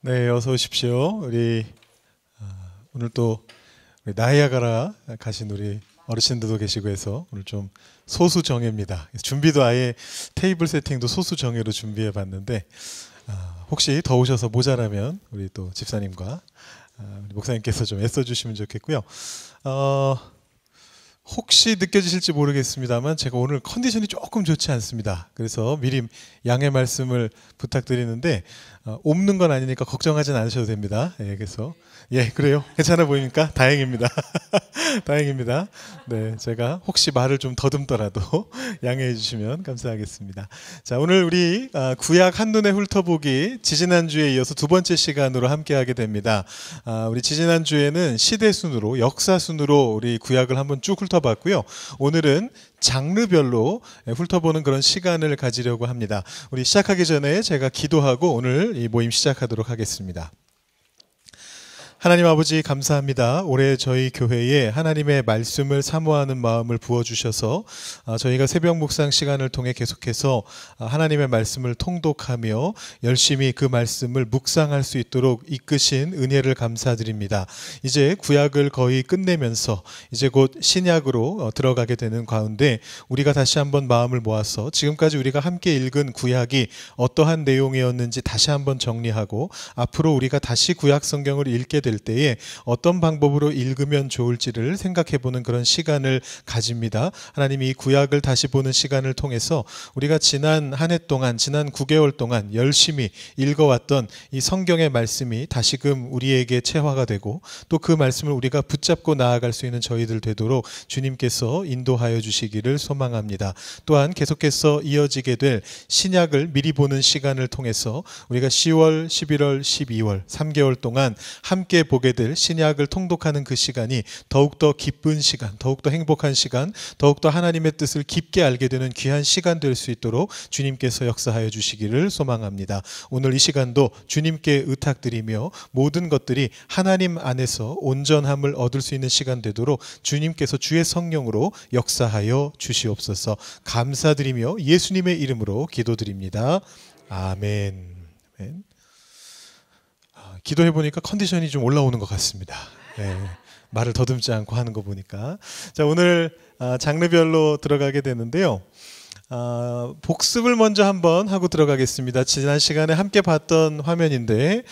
네, 어서 오십시오. 오늘 또 우리 나이아가라 가신 우리 어르신들도 계시고 해서 오늘 좀 소수 정예입니다. 준비도 아예 테이블 세팅도 소수 정예로 준비해 봤는데 혹시 더우셔서 모자라면 우리 또 집사님과 우리 목사님께서 좀 애써 주시면 좋겠고요. 혹시 느껴지실지 모르겠습니다만 제가 오늘 컨디션이 조금 좋지 않습니다. 그래서 미리 양해 말씀을 부탁드리는데 옮는 건 아니니까 걱정하진 않으셔도 됩니다. 그래서 그래요. 괜찮아 보입니까? 다행입니다. 다행입니다. 네, 제가 혹시 말을 좀 더듬더라도 양해해 주시면 감사하겠습니다. 자, 오늘 우리 구약 한눈에 훑어보기 지지난주에 이어서 두 번째 시간으로 함께하게 됩니다. 우리 지지난주에는 시대순으로 역사순으로 우리 구약을 한번 쭉 훑어봤고요. 오늘은 장르별로 훑어보는 그런 시간을 가지려고 합니다. 우리 시작하기 전에 제가 기도하고 오늘 이 모임 시작하도록 하겠습니다. 하나님 아버지 감사합니다. 올해 저희 교회에 하나님의 말씀을 사모하는 마음을 부어주셔서 저희가 새벽 묵상 시간을 통해 계속해서 하나님의 말씀을 통독하며 열심히 그 말씀을 묵상할 수 있도록 이끄신 은혜를 감사드립니다. 이제 구약을 거의 끝내면서 이제 곧 신약으로 들어가게 되는 가운데 우리가 다시 한번 마음을 모아서 지금까지 우리가 함께 읽은 구약이 어떠한 내용이었는지 다시 한번 정리하고 앞으로 우리가 다시 구약 성경을 읽게 될 때에 어떤 방법으로 읽으면 좋을지를 생각해보는 그런 시간을 가집니다. 하나님 이 구약을 다시 보는 시간을 통해서 우리가 지난 한 해 동안 지난 9개월 동안 열심히 읽어왔던 이 성경의 말씀이 다시금 우리에게 체화가 되고 또 그 말씀을 우리가 붙잡고 나아갈 수 있는 저희들 되도록 주님께서 인도하여 주시기를 소망합니다. 또한 계속해서 이어지게 될 신약을 미리 보는 시간을 통해서 우리가 10월, 11월, 12월 3개월 동안 함께 보게 될 신약을 통독하는 그 시간이 더욱더 기쁜 시간, 더욱더 행복한 시간, 더욱더 하나님의 뜻을 깊게 알게 되는 귀한 시간 될 수 있도록 주님께서 역사하여 주시기를 소망합니다. 오늘 이 시간도 주님께 의탁드리며 모든 것들이 하나님 안에서 온전함을 얻을 수 있는 시간 되도록 주님께서 주의 성령으로 역사하여 주시옵소서. 감사드리며 예수님의 이름으로 기도드립니다. 아멘. 아멘. 기도해보니까 컨디션이 좀 올라오는 것 같습니다. 말을 더듬지 않고 하는 거 보니까. 자, 오늘 장르별로 들어가게 되는데요. 복습을 먼저 한번 하고 들어가겠습니다. 지난 시간에 함께 봤던 화면인데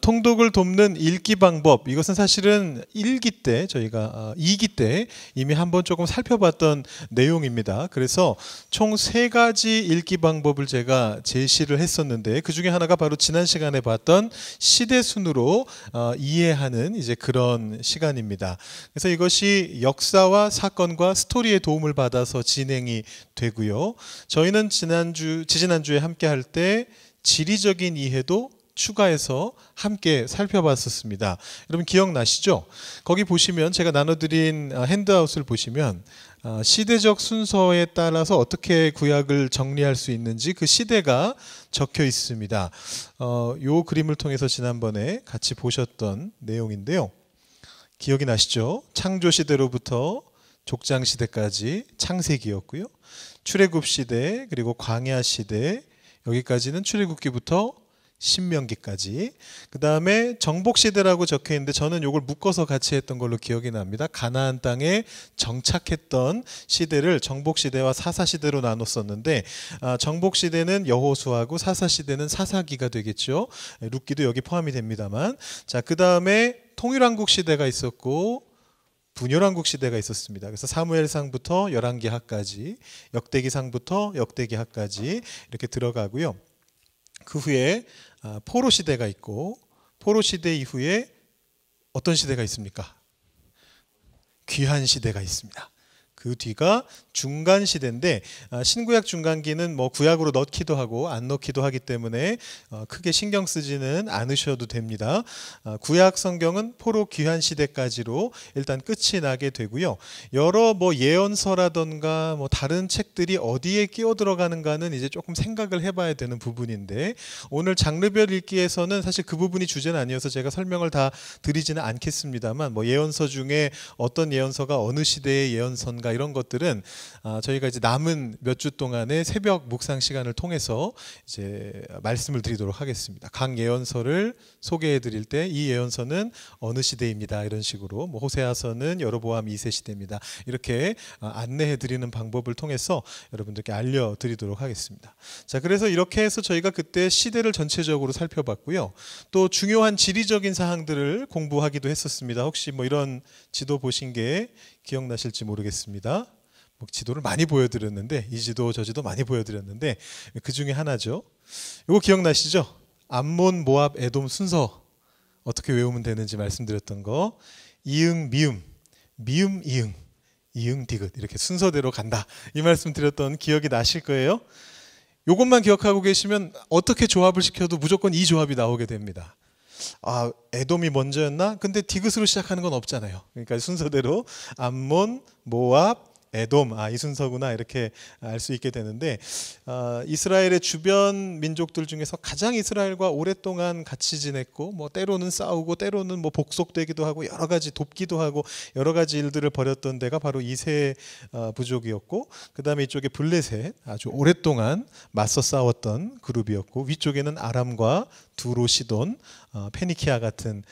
통독을 돕는 읽기 방법, 이것은 사실은 1기 때 저희가 2기 때 이미 한번 조금 살펴봤던 내용입니다. 그래서 총 3가지 읽기 방법을 제가 제시를 했었는데 그 중에 하나가 바로 지난 시간에 봤던 시대순으로 이해하는 이제 그런 시간입니다. 그래서 이것이 역사와 사건과 스토리의 도움을 받아서 진행이 되고요. 저희는 지지난주에 함께 할 때 지리적인 이해도 추가해서 함께 살펴봤었습니다. 여러분 기억나시죠? 거기 보시면 제가 나눠드린 핸드아웃을 보시면 시대적 순서에 따라서 어떻게 구약을 정리할 수 있는지 그 시대가 적혀 있습니다. 이 그림을 통해서 지난번에 같이 보셨던 내용인데요. 기억이 나시죠? 창조시대로부터 족장시대까지 창세기였고요. 출애굽시대 그리고 광야시대 여기까지는 출애굽기부터 신명기까지. 그 다음에 정복시대라고 적혀있는데 저는 이걸 묶어서 같이 했던 걸로 기억이 납니다. 가나안 땅에 정착했던 시대를 정복시대와 사사시대로 나눴었는데 정복시대는 여호수아고 사사시대는 사사기가 되겠죠. 룻기도 여기 포함이 됩니다만. 자, 그 다음에 통일왕국 시대가 있었고 분열왕국 시대가 있었습니다. 그래서 사무엘상부터 열왕기하까지, 역대기상부터 역대기하까지 이렇게 들어가고요. 그 후에 포로 시대가 있고 포로 시대 이후에 어떤 시대가 있습니까? 귀한 시대가 있습니다. 그 뒤가 중간 시대인데 신구약 중간기는 뭐 구약으로 넣기도 하고 안 넣기도 하기 때문에 크게 신경 쓰지는 않으셔도 됩니다. 구약 성경은 포로 귀한 시대까지로 일단 끝이 나게 되고요. 여러 뭐 예언서라던가 뭐 다른 책들이 어디에 끼어 들어가는가는 이제 조금 생각을 해봐야 되는 부분인데 오늘 장르별 읽기에서는 사실 그 부분이 주제는 아니어서 제가 설명을 다 드리지는 않겠습니다만 뭐 예언서 중에 어떤 예언서가 어느 시대의 예언서인가 이런 것들은 저희가 이제 남은 몇 주 동안의 새벽 묵상 시간을 통해서 이제 말씀을 드리도록 하겠습니다. 각 예언서를 소개해 드릴 때 이 예언서는 어느 시대입니다. 이런 식으로 뭐 호세아서는 여로보암 2세 시대입니다. 이렇게 안내해 드리는 방법을 통해서 여러분들께 알려 드리도록 하겠습니다. 자, 그래서 이렇게 해서 저희가 그때 시대를 전체적으로 살펴봤고요. 또 중요한 지리적인 사항들을 공부하기도 했었습니다. 혹시 뭐 이런 지도 보신 게 기억나실지 모르겠습니다. 뭐 지도를 많이 보여드렸는데, 이 지도 저 지도 많이 보여드렸는데 그 중에 하나죠. 이거 기억나시죠? 암몬, 모압, 에돔 순서 어떻게 외우면 되는지 말씀드렸던 거. 이응, 미음, 미음, 이응, 이응, 디귿 이렇게 순서대로 간다. 이 말씀 드렸던 기억이 나실 거예요. 이것만 기억하고 계시면 어떻게 조합을 시켜도 무조건 이 조합이 나오게 됩니다. 에돔이 먼저였나? 근데 디귿으로 시작하는 건 없잖아요. 그러니까 순서대로 암몬, 모압, 에돔, 이 순서구나 이렇게 알 수 있게 되는데, 이스라엘의 주변 민족들 중에서 가장 이스라엘과 오랫동안 같이 지냈고, 뭐 때로는 싸우고 때로는 뭐 복속되기도 하고 여러 가지 돕기도 하고 여러 가지 일들을 벌였던 데가 바로 이세 부족이었고, 그 다음에 이쪽에 블레셋, 아주 오랫동안 맞서 싸웠던 그룹이었고, 위쪽에는 아람과 두로, 시돈, 페니키아 같은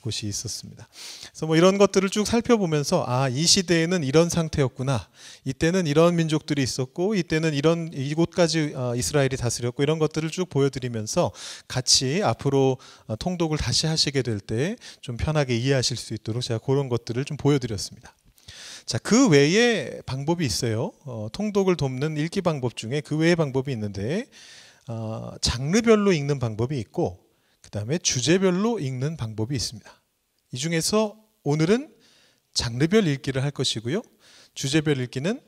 곳이 있었습니다. 그래서 뭐 이런 것들을 쭉 살펴보면서 이 시대에는 이런 상태였구나, 이때는 이런 민족들이 있었고, 이때는 이곳까지 이스라엘이 다스렸고, 이런 것들을 쭉 보여드리면서 같이 앞으로 통독을 다시 하시게 될 때 좀 편하게 이해하실 수 있도록 제가 그런 것들을 좀 보여드렸습니다. 자, 그 외에 방법이 있어요. 통독을 돕는 읽기 방법 중에 그 외의 방법이 있는데, 장르별로 읽는 방법이 있고, 그 다음에 주제별로 읽는 방법이 있습니다. 이 중에서 오늘은 장르별 읽기를 할 것이고요. 주제별 읽기는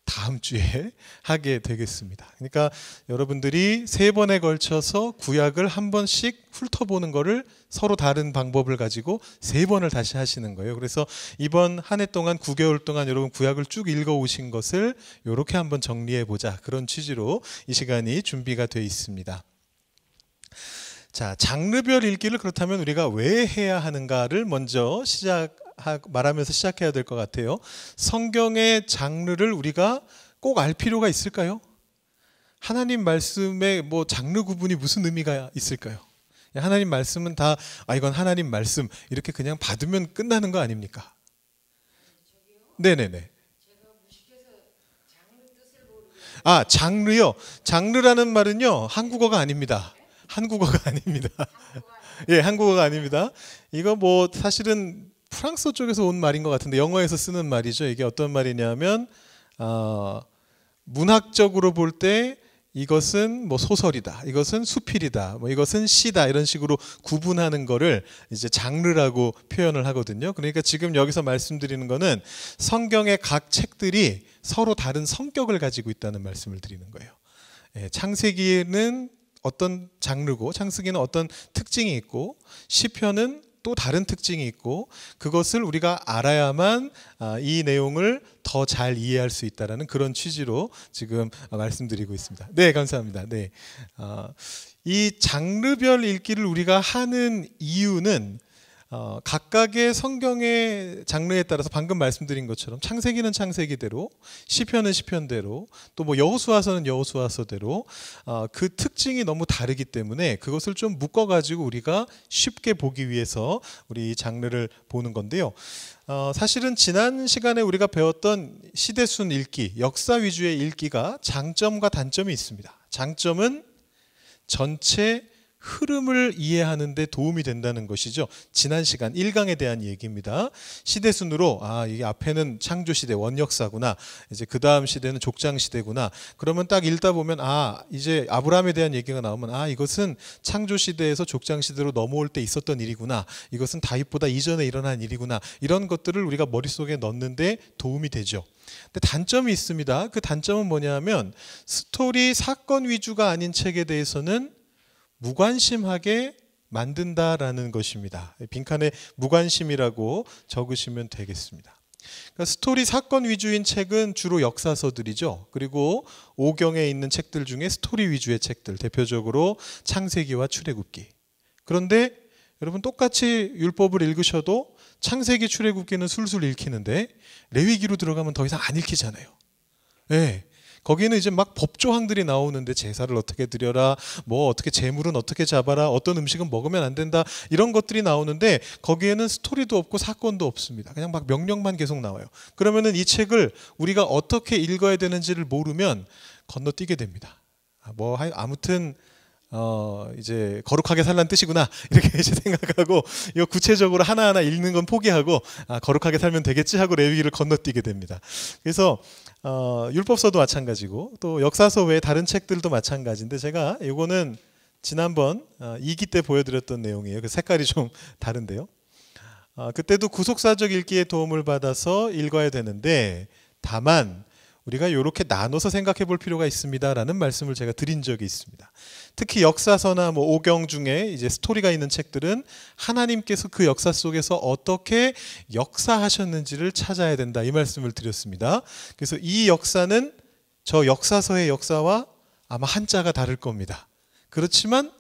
다음 주에 하게 되겠습니다. 그러니까 여러분들이 3번에 걸쳐서 구약을 한 번씩 훑어보는 거를 서로 다른 방법을 가지고 3번을 다시 하시는 거예요. 그래서 이번 한 해 동안 9개월 동안 여러분 구약을 쭉 읽어오신 것을 이렇게 한번 정리해보자, 그런 취지로 이 시간이 준비가 되어 있습니다. 자, 장르별 읽기를 그렇다면 우리가 왜 해야 하는가를 먼저 말하면서 시작해야 될 것 같아요. 성경의 장르를 우리가 꼭 알 필요가 있을까요? 하나님 말씀에 뭐 장르 구분이 무슨 의미가 있을까요? 하나님 말씀은 다 이건 하나님 말씀 이렇게 그냥 받으면 끝나는 거 아닙니까? 네네네. 장르요. 장르라는 말은요, 한국어가 아닙니다. 한국어가 아닙니다. 예, 한국어가 아닙니다. 이거 뭐 사실은 프랑스 쪽에서 온 말인 것 같은데 영어에서 쓰는 말이죠. 이게 어떤 말이냐면 문학적으로 볼 때 이것은 뭐 소설이다, 이것은 수필이다, 뭐 이것은 시다, 이런 식으로 구분하는 거를 이제 장르라고 표현을 하거든요. 그러니까 지금 여기서 말씀드리는 거는 성경의 각 책들이 서로 다른 성격을 가지고 있다는 말씀을 드리는 거예요. 예, 창세기에는 어떤 장르고, 창세기는 어떤 특징이 있고, 시편은 또 다른 특징이 있고, 그것을 우리가 알아야만 이 내용을 더 잘 이해할 수 있다라는 그런 취지로 지금 말씀드리고 있습니다. 네, 감사합니다. 네, 이 장르별 읽기를 우리가 하는 이유는 각각의 성경의 장르에 따라서 방금 말씀드린 것처럼 창세기는 창세기대로, 시편은 시편대로, 또 뭐 여호수아서는 여호수아서대로 그 특징이 너무 다르기 때문에 그것을 좀 묶어가지고 우리가 쉽게 보기 위해서 우리 이 장르를 보는 건데요. 사실은 지난 시간에 우리가 배웠던 시대순 읽기, 역사 위주의 읽기가 장점과 단점이 있습니다. 장점은 전체 흐름을 이해하는 데 도움이 된다는 것이죠. 지난 시간 1강에 대한 얘기입니다. 시대순으로 이게 앞에는 창조시대 원역사구나, 이제 그 다음 시대는 족장시대구나, 그러면 딱 읽다 보면 이제 아브라함에 대한 얘기가 나오면 이것은 창조시대에서 족장시대로 넘어올 때 있었던 일이구나, 이것은 다윗보다 이전에 일어난 일이구나, 이런 것들을 우리가 머릿속에 넣는데 도움이 되죠. 근데 단점이 있습니다. 그 단점은 뭐냐면 스토리 사건 위주가 아닌 책에 대해서는 무관심하게 만든다라는 것입니다. 빈칸에 무관심이라고 적으시면 되겠습니다. 그러니까 스토리 사건 위주인 책은 주로 역사서들이죠. 그리고 오경에 있는 책들 중에 스토리 위주의 책들, 대표적으로 창세기와 출애굽기. 그런데 여러분 똑같이 율법을 읽으셔도 창세기, 출애굽기는 술술 읽히는데 레위기로 들어가면 더 이상 안 읽히잖아요. 네. 거기는 이제 막 법조항들이 나오는데 제사를 어떻게 드려라, 뭐 어떻게 재물은 어떻게 잡아라, 어떤 음식은 먹으면 안 된다, 이런 것들이 나오는데 거기에는 스토리도 없고 사건도 없습니다. 그냥 막 명령만 계속 나와요. 그러면은 이 책을 우리가 어떻게 읽어야 되는지를 모르면 건너뛰게 됩니다. 아무튼 이제 거룩하게 살란 뜻이구나 이렇게 이제 생각하고 이거 구체적으로 하나하나 읽는 건 포기하고 거룩하게 살면 되겠지 하고 레위기를 건너뛰게 됩니다. 그래서 율법서도 마찬가지고 또 역사서 외에 다른 책들도 마찬가지인데 제가 이거는 지난번 2기 때 보여드렸던 내용이에요. 그 색깔이 좀 다른데요. 그때도 구속사적 읽기의 도움을 받아서 읽어야 되는데 다만 우리가 이렇게 나눠서 생각해 볼 필요가 있습니다라는 말씀을 제가 드린 적이 있습니다. 특히 역사서나 뭐 오경 중에 이제 스토리가 있는 책들은 하나님께서 그 역사 속에서 어떻게 역사하셨는지를 찾아야 된다, 이 말씀을 드렸습니다. 그래서 이 역사는 저 역사서의 역사와 아마 한자가 다를 겁니다. 그렇지만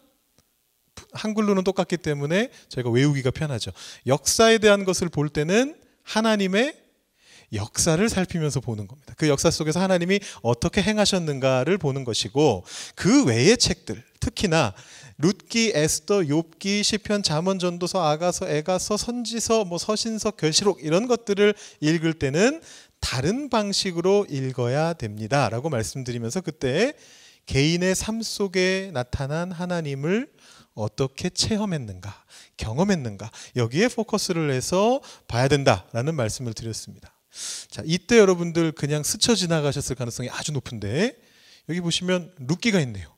한글로는 똑같기 때문에 저희가 외우기가 편하죠. 역사에 대한 것을 볼 때는 하나님의 역사를 살피면서 보는 겁니다. 그 역사 속에서 하나님이 어떻게 행하셨는가를 보는 것이고, 그 외의 책들, 특히나 룻기, 에스더, 욥기, 시편, 잠언, 전도서, 아가서, 에가서, 선지서, 뭐 서신서, 결시록 이런 것들을 읽을 때는 다른 방식으로 읽어야 됩니다라고 말씀드리면서 그때 개인의 삶 속에 나타난 하나님을 어떻게 체험했는가, 경험했는가, 여기에 포커스를 해서 봐야 된다라는 말씀을 드렸습니다. 자, 이때 여러분들 그냥 스쳐 지나가셨을 가능성이 아주 높은데 여기 보시면 룻기가 있네요.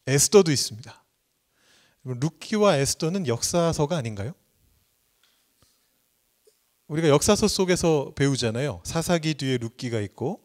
에스더도 있습니다. 룻기와 에스더는 역사서가 아닌가요? 우리가 역사서 속에서 배우잖아요. 사사기 뒤에 룻기가 있고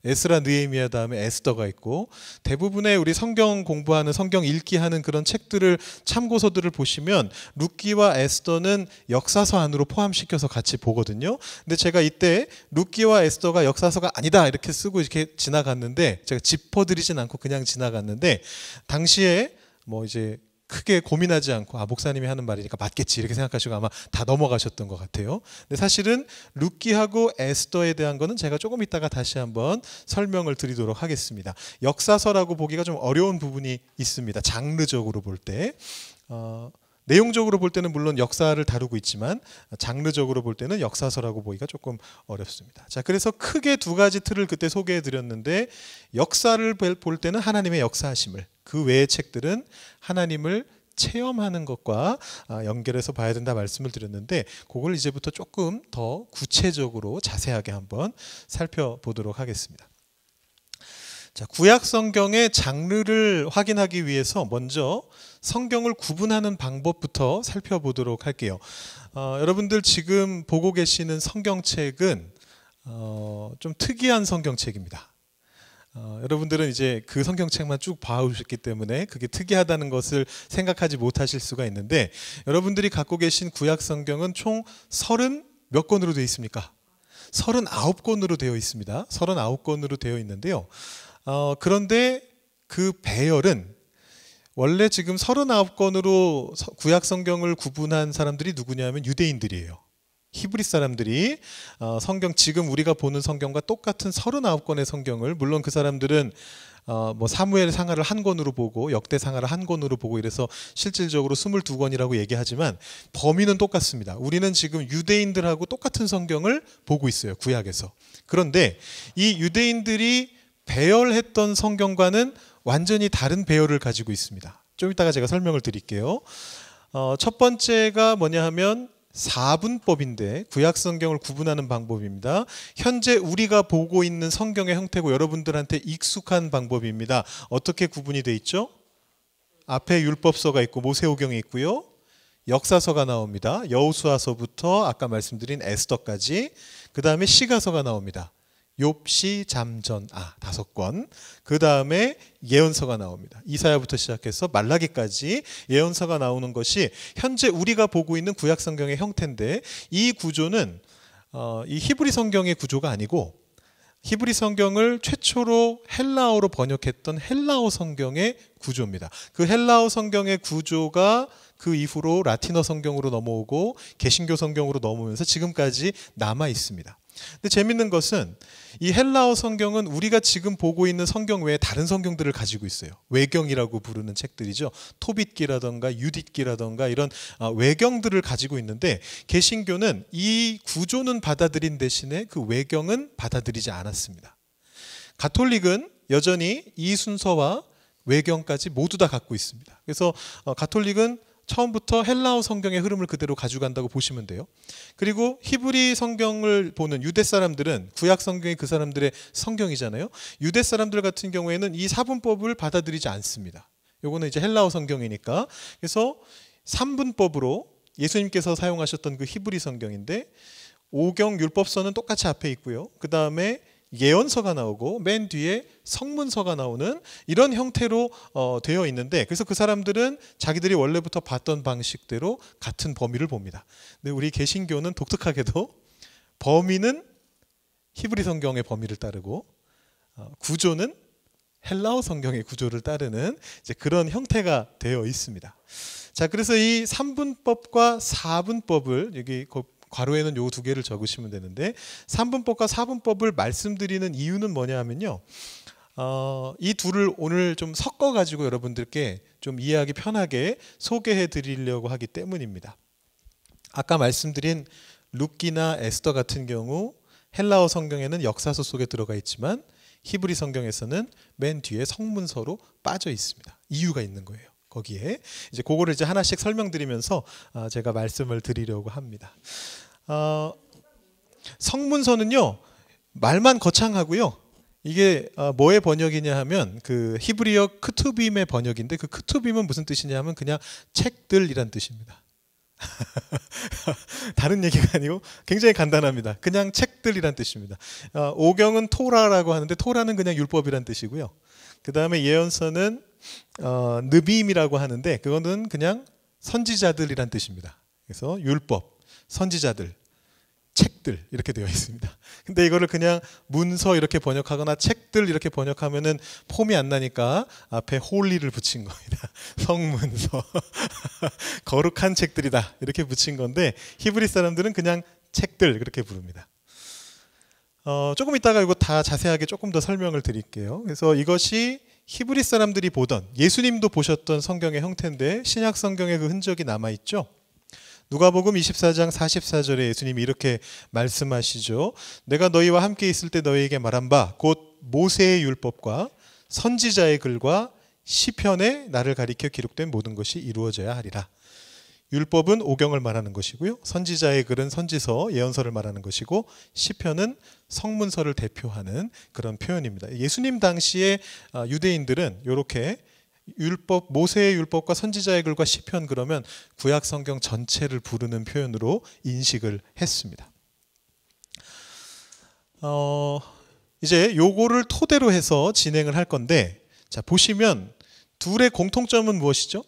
에스라, 느헤미야 다음에 에스더가 있고, 대부분의 우리 성경 공부하는, 성경 읽기하는 그런 책들을, 참고서들을 보시면 룻기와 에스더는 역사서 안으로 포함시켜서 같이 보거든요. 근데 제가 이때 룻기와 에스더가 역사서가 아니다 이렇게 쓰고 이렇게 지나갔는데, 제가 짚어드리진 않고 그냥 지나갔는데 당시에 뭐 이제 크게 고민하지 않고 목사님이 하는 말이니까 맞겠지 이렇게 생각하시고 아마 다 넘어가셨던 것 같아요. 근데 사실은 룻기하고 에스더에 대한 거는 제가 조금 이따가 다시 한번 설명을 드리도록 하겠습니다. 역사서라고 보기가 좀 어려운 부분이 있습니다. 장르적으로 볼 때. 내용적으로 볼 때는 물론 역사를 다루고 있지만 장르적으로 볼 때는 역사서라고 보기가 조금 어렵습니다. 자, 그래서 크게 두 가지 틀을 그때 소개해 드렸는데, 역사를 볼 때는 하나님의 역사하심을, 그 외의 책들은 하나님을 체험하는 것과 연결해서 봐야 된다 말씀을 드렸는데, 그걸 이제부터 조금 더 구체적으로 자세하게 한번 살펴보도록 하겠습니다. 자, 구약 성경의 장르를 확인하기 위해서 먼저 성경을 구분하는 방법부터 살펴보도록 할게요. 여러분들 지금 보고 계시는 성경책은 좀 특이한 성경책입니다. 여러분들은 이제 그 성경책만 쭉 봐오셨기 때문에 그게 특이하다는 것을 생각하지 못하실 수가 있는데, 여러분들이 갖고 계신 구약 성경은 총 30 몇 권으로 되어 있습니까? 39권으로 되어 있습니다. 39권으로 되어 있는데요. 그런데 그 배열은 원래 지금 39권으로 구약 성경을 구분한 사람들이 누구냐면 유대인들이에요. 히브리 사람들이 성경, 지금 우리가 보는 성경과 똑같은 39권의 성경을, 물론 그 사람들은 뭐 사무엘 상하를 한 권으로 보고 역대 상하를 한 권으로 보고 이래서 실질적으로 22권이라고 얘기하지만 범위는 똑같습니다. 우리는 지금 유대인들하고 똑같은 성경을 보고 있어요, 구약에서. 그런데 이 유대인들이 배열했던 성경과는 완전히 다른 배열을 가지고 있습니다. 좀 이따가 제가 설명을 드릴게요. 첫 번째가 뭐냐 하면 4분법인데 구약 성경을 구분하는 방법입니다. 현재 우리가 보고 있는 성경의 형태고 여러분들한테 익숙한 방법입니다. 어떻게 구분이 돼 있죠? 앞에 율법서가 있고 모세오경이 있고요. 역사서가 나옵니다. 여호수아서부터 아까 말씀드린 에스더까지. 그 다음에 시가서가 나옵니다. 욥시, 잠전, 5권. 그 다음에 예언서가 나옵니다. 이사야부터 시작해서 말라기까지 예언서가 나오는 것이 현재 우리가 보고 있는 구약 성경의 형태인데, 이 구조는 이 히브리 성경의 구조가 아니고 히브리 성경을 최초로 헬라어로 번역했던 헬라어 성경의 구조입니다. 그 헬라어 성경의 구조가 그 이후로 라틴어 성경으로 넘어오고 개신교 성경으로 넘어오면서 지금까지 남아 있습니다. 근데 재밌는 것은 이 헬라어 성경은 우리가 지금 보고 있는 성경 외에 다른 성경들을 가지고 있어요. 외경이라고 부르는 책들이죠. 토빗기라던가 유딧기라던가 이런 외경들을 가지고 있는데 개신교는 이 구조는 받아들인 대신에 그 외경은 받아들이지 않았습니다. 가톨릭은 여전히 이 순서와 외경까지 모두 다 갖고 있습니다. 그래서 가톨릭은 처음부터 헬라어 성경의 흐름을 그대로 가져간다고 보시면 돼요. 그리고 히브리 성경을 보는 유대 사람들은 구약 성경이 그 사람들의 성경이잖아요. 유대 사람들 같은 경우에는 이 사분법을 받아들이지 않습니다. 요거는 이제 헬라어 성경이니까. 그래서 3분법으로 예수님께서 사용하셨던 그 히브리 성경인데 오경 율법서는 똑같이 앞에 있고요. 그 다음에 예언서가 나오고 맨 뒤에 성문서가 나오는 이런 형태로 되어 있는데, 그래서 그 사람들은 자기들이 원래부터 봤던 방식대로 같은 범위를 봅니다. 근데 우리 개신교는 독특하게도 범위는 히브리 성경의 범위를 따르고 구조는 헬라어 성경의 구조를 따르는 이제 그런 형태가 되어 있습니다. 자, 그래서 이 3분법과 4분법을 여기 괄호에는 요 두 개를 적으시면 되는데 3분법과 4분법을 말씀드리는 이유는 뭐냐 하면요. 이 둘을 오늘 좀 섞어가지고 여러분들께 좀 이해하기 편하게 소개해 드리려고 하기 때문입니다. 아까 말씀드린 룻기나 에스더 같은 경우 헬라어 성경에는 역사서 속에 들어가 있지만 히브리 성경에서는 맨 뒤에 성문서로 빠져 있습니다. 이유가 있는 거예요. 거기에 이제 그거를 이제 하나씩 설명드리면서 제가 말씀을 드리려고 합니다. 성문서는요 말만 거창하고요. 이게 뭐의 번역이냐 하면 그 히브리어 크투빔의 번역인데 그 크투빔은 무슨 뜻이냐 하면 그냥 책들이란 뜻입니다. 다른 얘기가 아니고 굉장히 간단합니다. 그냥 책들이란 뜻입니다. 오경은 토라라고 하는데 토라는 그냥 율법이란 뜻이고요. 그 다음에 예언서는 느빔이라고 하는데 그거는 그냥 선지자들이란 뜻입니다. 그래서 율법, 선지자들, 책들 이렇게 되어 있습니다. 근데 이거를 그냥 문서 이렇게 번역하거나 책들 이렇게 번역하면은 폼이 안 나니까 앞에 홀리를 붙인 겁니다. 성문서 거룩한 책들이다 이렇게 붙인 건데 히브리 사람들은 그냥 책들 그렇게 부릅니다. 조금 이따가 이거 다 자세하게 조금 더 설명을 드릴게요. 그래서 이것이 히브리 사람들이 보던 예수님도 보셨던 성경의 형태인데 신약 성경에 그 흔적이 남아있죠. 누가복음 24장 44절에 예수님이 이렇게 말씀하시죠. 내가 너희와 함께 있을 때 너희에게 말한 바 곧 모세의 율법과 선지자의 글과 시편에 나를 가리켜 기록된 모든 것이 이루어져야 하리라. 율법은 오경을 말하는 것이고요. 선지자의 글은 선지서, 예언서를 말하는 것이고 시편은 성문서를 대표하는 그런 표현입니다. 예수님 당시에 유대인들은 이렇게 율법, 모세의 율법과 선지자의 글과 시편 그러면 구약 성경 전체를 부르는 표현으로 인식을 했습니다. 이제 요거를 토대로 해서 진행을 할 건데 자 보시면 둘의 공통점은 무엇이죠?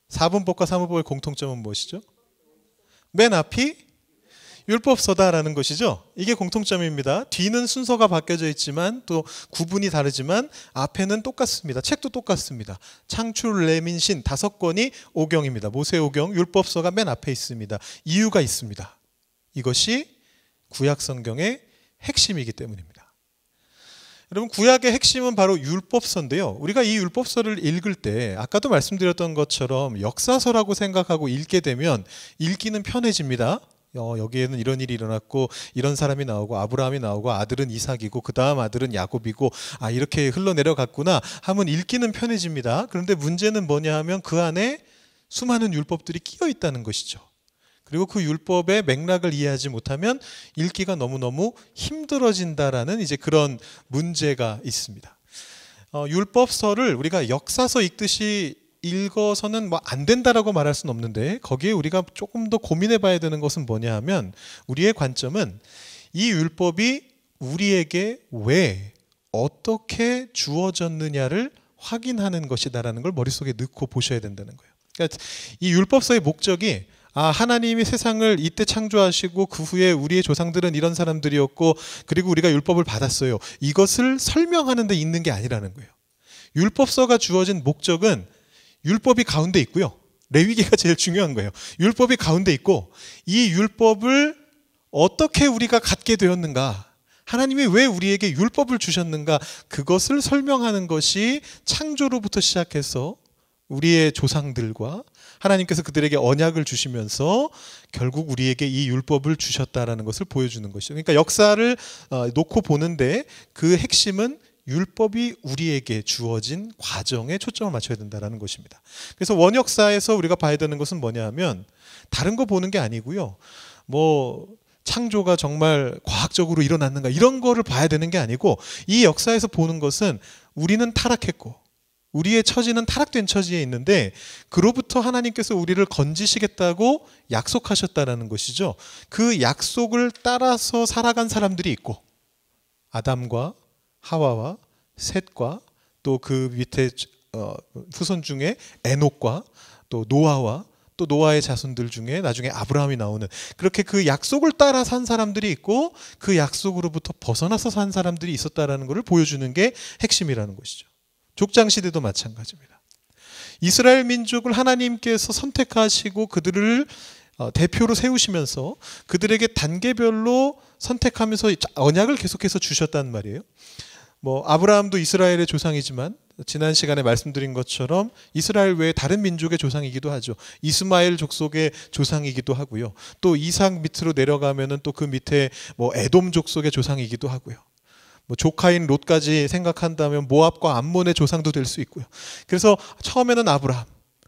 4분법과 3분법의 공통점은 무엇이죠? 맨 앞이 율법서다라는 것이죠. 이게 공통점입니다. 뒤는 순서가 바뀌어져 있지만 또 구분이 다르지만 앞에는 똑같습니다. 책도 똑같습니다. 창출, 레민신 5권이 오경입니다. 모세 오경, 율법서가 맨 앞에 있습니다. 이유가 있습니다. 이것이 구약 성경의 핵심이기 때문입니다. 여러분 구약의 핵심은 바로 율법서인데요. 우리가 이 율법서를 읽을 때 아까도 말씀드렸던 것처럼 역사서라고 생각하고 읽게 되면 읽기는 편해집니다. 여기에는 이런 일이 일어났고 이런 사람이 나오고 아브라함이 나오고 아들은 이삭이고 그 다음 아들은 야곱이고 이렇게 흘러내려갔구나 하면 읽기는 편해집니다. 그런데 문제는 뭐냐 하면 그 안에 수많은 율법들이 끼어 있다는 것이죠. 그리고 그 율법의 맥락을 이해하지 못하면 읽기가 너무너무 힘들어진다라는 이제 그런 문제가 있습니다. 율법서를 우리가 역사서 읽듯이 읽어서는 뭐 안 된다라고 말할 수는 없는데 거기에 우리가 조금 더 고민해 봐야 되는 것은 뭐냐 하면 우리의 관점은 이 율법이 우리에게 왜 어떻게 주어졌느냐를 확인하는 것이다라는 걸 머릿속에 넣고 보셔야 된다는 거예요. 그러니까 이 율법서의 목적이 하나님이 세상을 이때 창조하시고 그 후에 우리의 조상들은 이런 사람들이었고 그리고 우리가 율법을 받았어요. 이것을 설명하는 데 있는 게 아니라는 거예요. 율법서가 주어진 목적은 율법이 가운데 있고요. 레위기가 제일 중요한 거예요. 율법이 가운데 있고 이 율법을 어떻게 우리가 갖게 되었는가, 하나님이 왜 우리에게 율법을 주셨는가, 그것을 설명하는 것이 창조로부터 시작해서 우리의 조상들과 하나님께서 그들에게 언약을 주시면서 결국 우리에게 이 율법을 주셨다라는 것을 보여주는 것이죠. 그러니까 역사를 놓고 보는데 그 핵심은 율법이 우리에게 주어진 과정에 초점을 맞춰야 된다는 것입니다. 그래서 원역사에서 우리가 봐야 되는 것은 뭐냐 하면 다른 거 보는 게 아니고요. 창조가 정말 과학적으로 일어났는가 이런 거를 봐야 되는 게 아니고 이 역사에서 보는 것은 우리는 타락했고 우리의 처지는 타락된 처지에 있는데 그로부터 하나님께서 우리를 건지시겠다고 약속하셨다라는 것이죠. 그 약속을 따라서 살아간 사람들이 있고 아담과 하와와 셋과 또 그 밑에 후손 중에 에녹과 또 노아와 또 노아의 자손들 중에 나중에 아브라함이 나오는, 그렇게 그 약속을 따라 산 사람들이 있고 그 약속으로부터 벗어나서 산 사람들이 있었다라는 것을 보여주는 게 핵심이라는 것이죠. 족장 시대도 마찬가지입니다. 이스라엘 민족을 하나님께서 선택하시고 그들을 대표로 세우시면서 그들에게 단계별로 선택하면서 언약을 계속해서 주셨단 말이에요. 아브라함도 이스라엘의 조상이지만 지난 시간에 말씀드린 것처럼 이스라엘 외에 다른 민족의 조상이기도 하죠. 이스마엘 족속의 조상이기도 하고요. 또 이삭 밑으로 내려가면은 또 그 밑에 에돔 족속의 조상이기도 하고요. 조카인 롯까지 생각한다면 모압과 암몬의 조상도 될 수 있고요. 그래서 처음에는 아브라함,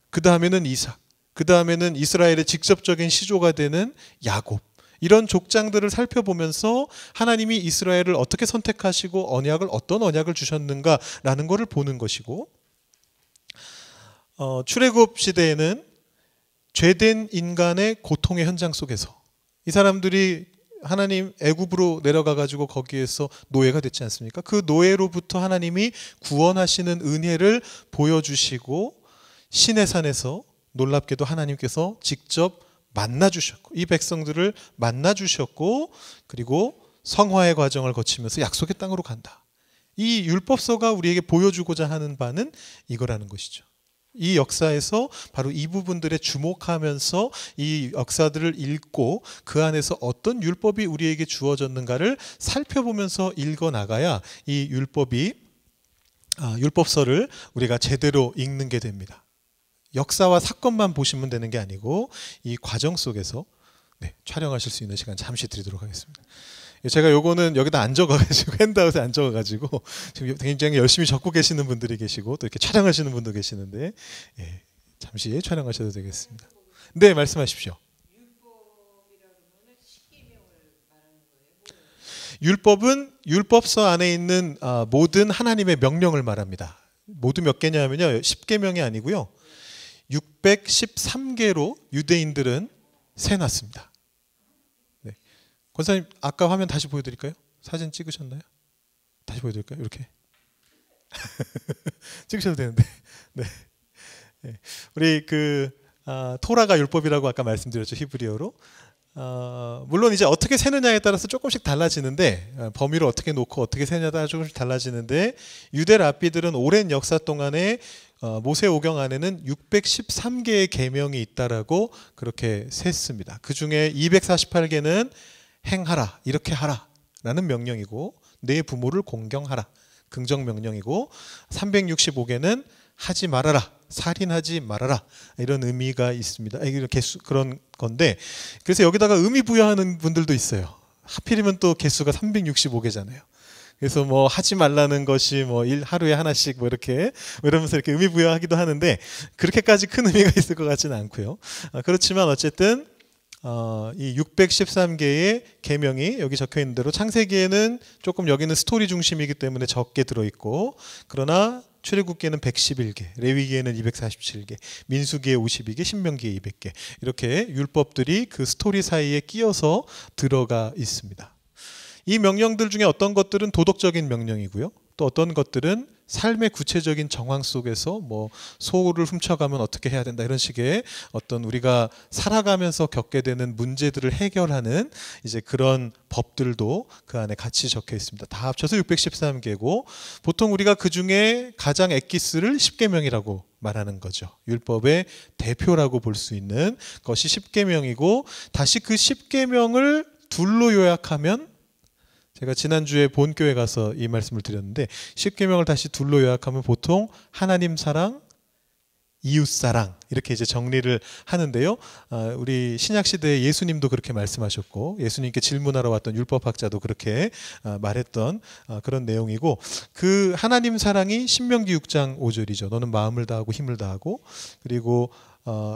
그 다음에는 이삭, 그 다음에는 이스라엘의 직접적인 시조가 되는 야곱, 이런 족장들을 살펴보면서 하나님이 이스라엘을 어떻게 선택하시고 어떤 언약을 주셨는가라는 것을 보는 것이고, 출애굽 시대에는 죄된 인간의 고통의 현장 속에서 이 사람들이 하나님 애굽으로 내려가 가지고 거기에서 노예가 됐지 않습니까? 그 노예로부터 하나님이 구원하시는 은혜를 보여주시고 시내산에서 놀랍게도 하나님께서 직접 만나주셨고 이 백성들을 만나주셨고 그리고 성화의 과정을 거치면서 약속의 땅으로 간다. 이 율법서가 우리에게 보여주고자 하는 바는 이거라는 것이죠. 이 역사에서 바로 이 부분들에 주목하면서 이 역사들을 읽고 그 안에서 어떤 율법이 우리에게 주어졌는가를 살펴보면서 읽어나가야 이 율법서를 우리가 제대로 읽는 게 됩니다. 역사와 사건만 보시면 되는 게 아니고 이 과정 속에서 촬영하실 수 있는 시간 잠시 드리도록 하겠습니다. 제가 요거는 여기다 안 적어가지고 핸드아웃에 안 적어가지고 지금 굉장히 열심히 적고 계시는 분들이 계시고 또 이렇게 촬영하시는 분도 계시는데 잠시 촬영하셔도 되겠습니다. 네, 말씀하십시오. 율법은 율법서 안에 있는 모든 하나님의 명령을 말합니다. 모두 몇 개냐면요, 10계명이 아니고요, 613개로 유대인들은 세놨습니다. 네. 권사님, 아까 화면 다시 보여드릴까요? 사진 찍으셨나요? 다시 보여드릴까요? 이렇게 찍으셔도 되는데. 네. 우리 토라가 율법이라고 아까 말씀드렸죠, 히브리어로. 물론 이제 어떻게 세느냐에 따라서 조금씩 달라지는데, 범위를 어떻게 놓고 어떻게 세느냐에 따라 조금씩 달라지는데, 유대 랍비들은 오랜 역사 동안에 모세오경 안에는 613개의 계명이 있다라고 그렇게 셌습니다. 그 중에 248개는 행하라, 이렇게 하라 라는 명령이고, 내 부모를 공경하라, 긍정 명령이고, 365개는 하지 말아라, 살인하지 말아라, 이런 의미가 있습니다. 그런 건데, 그래서 여기다가 의미 부여하는 분들도 있어요. 하필이면 또 개수가 365개잖아요. 그래서 하지 말라는 것이 하루에 하나씩 이렇게 이러면서 이렇게 의미 부여하기도 하는데, 그렇게까지 큰 의미가 있을 것 같지는 않고요. 그렇지만 어쨌든 이 613개의 계명이 여기 적혀 있는 대로 창세기에는 조금 여기는 스토리 중심이기 때문에 적게 들어있고, 그러나 출애굽기에는 111개, 레위기에는 247개, 민수기에 52개, 신명기에 200개, 이렇게 율법들이 그 스토리 사이에 끼어서 들어가 있습니다. 이 명령들 중에 어떤 것들은 도덕적인 명령이고요, 또 어떤 것들은 삶의 구체적인 정황 속에서 뭐 소를 훔쳐가면 어떻게 해야 된다 이런 식의 어떤 우리가 살아가면서 겪게 되는 문제들을 해결하는 이제 그런 법들도 그 안에 같이 적혀 있습니다. 다 합쳐서 613개고 보통 우리가 그 중에 가장 엑기스를 10계명이라고 말하는 거죠. 율법의 대표라고 볼 수 있는 것이 10계명이고 다시 그 10계명을 둘로 요약하면 제가 지난주에 본교회 가서 이 말씀을 드렸는데 10계명을 다시 둘로 요약하면 보통 하나님 사랑, 이웃 사랑 이렇게 이제 정리를 하는데요. 우리 신약 시대에 예수님도 그렇게 말씀하셨고 예수님께 질문하러 왔던 율법학자도 그렇게 말했던 그런 내용이고 그 하나님 사랑이 신명기 6장 5절이죠. 너는 마음을 다하고 힘을 다하고 그리고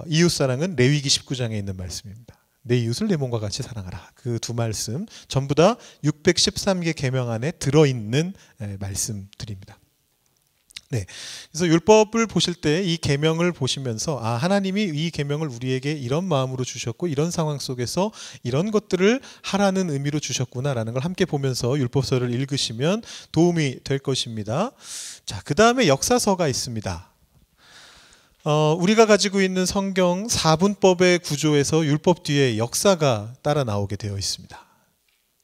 이웃 사랑은 레위기 19장에 있는 말씀입니다. 내 이웃을 내 몸과 같이 사랑하라. 그 두 말씀 전부 다 613개 계명 안에 들어있는 말씀들입니다. 네, 그래서 율법을 보실 때 이 계명을 보시면서 하나님이 이 계명을 우리에게 이런 마음으로 주셨고 이런 상황 속에서 이런 것들을 하라는 의미로 주셨구나라는 걸 함께 보면서 율법서를 읽으시면 도움이 될 것입니다. 자, 그 다음에 역사서가 있습니다. 우리가 가지고 있는 성경 4분법의 구조에서 율법 뒤에 역사가 따라 나오게 되어 있습니다.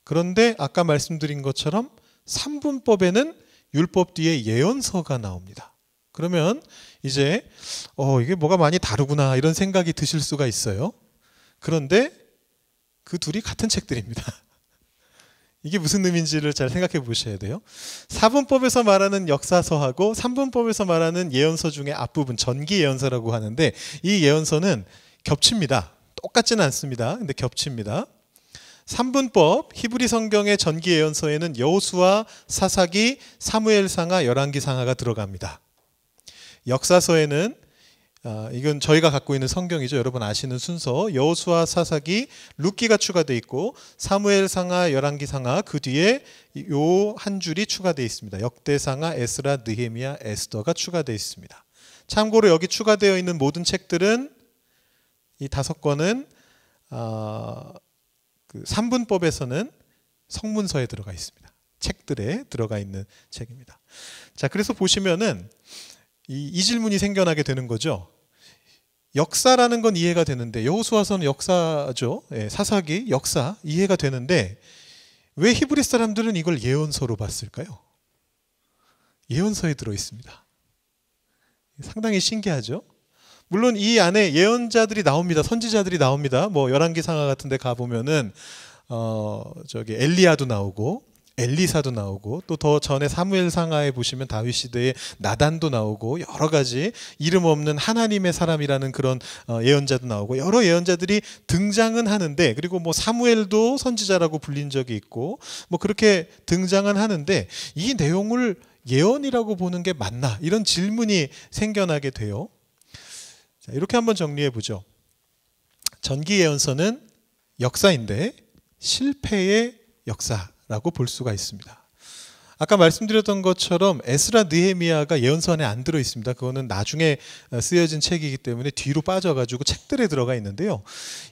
그런데 아까 말씀드린 것처럼 3분법에는 율법 뒤에 예언서가 나옵니다. 그러면 이제 이게 뭐가 많이 다르구나 이런 생각이 드실 수가 있어요. 그런데 그 둘이 같은 책들입니다. 이게 무슨 의미인지를 잘 생각해 보셔야 돼요. 4분법에서 말하는 역사서하고 3분법에서 말하는 예언서 중에 앞부분 전기 예언서라고 하는데 이 예언서는 겹칩니다. 똑같지는 않습니다. 근데 겹칩니다. 3분법 히브리 성경의 전기 예언서에는 여호수아, 사사기, 사무엘상하, 열왕기상하가 들어갑니다. 역사서에는 이건 저희가 갖고 있는 성경이죠. 여러분 아시는 순서 여호수아, 사사기, 룻기가 추가되어 있고 사무엘상하, 열왕기상하 그 뒤에 요 한 줄이 추가되어 있습니다. 역대상하, 에스라, 느헤미야, 에스더가 추가되어 있습니다. 참고로 여기 추가되어 있는 모든 책들은 이 5권은 그 3분법에서는 성문서에 들어가 있습니다. 책들에 들어가 있는 책입니다. 자, 그래서 보시면은 이 질문이 생겨나게 되는 거죠. 역사라는 건 이해가 되는데 여호수아서는 역사죠. 사사기 역사 이해가 되는데 왜 히브리 사람들은 이걸 예언서로 봤을까요? 예언서에 들어 있습니다. 상당히 신기하죠. 물론 이 안에 예언자들이 나옵니다. 선지자들이 나옵니다. 뭐 열왕기상하 같은 데 가보면은 저기 엘리야도 나오고 엘리사도 나오고 또 더 전에 사무엘상하에 보시면 다윗 시대에 나단도 나오고 여러 가지 이름 없는 하나님의 사람이라는 그런 예언자도 나오고 여러 예언자들이 등장은 하는데 그리고 뭐 사무엘도 선지자라고 불린 적이 있고 뭐 그렇게 등장은 하는데 이 내용을 예언이라고 보는 게 맞나 이런 질문이 생겨나게 돼요. 자, 이렇게 한번 정리해 보죠. 전기 예언서는 역사인데 실패의 역사라고 볼 수가 있습니다. 아까 말씀드렸던 것처럼 에스라, 느헤미야가 예언서 안에 안 들어 있습니다. 그거는 나중에 쓰여진 책이기 때문에 뒤로 빠져가지고 책들에 들어가 있는데요.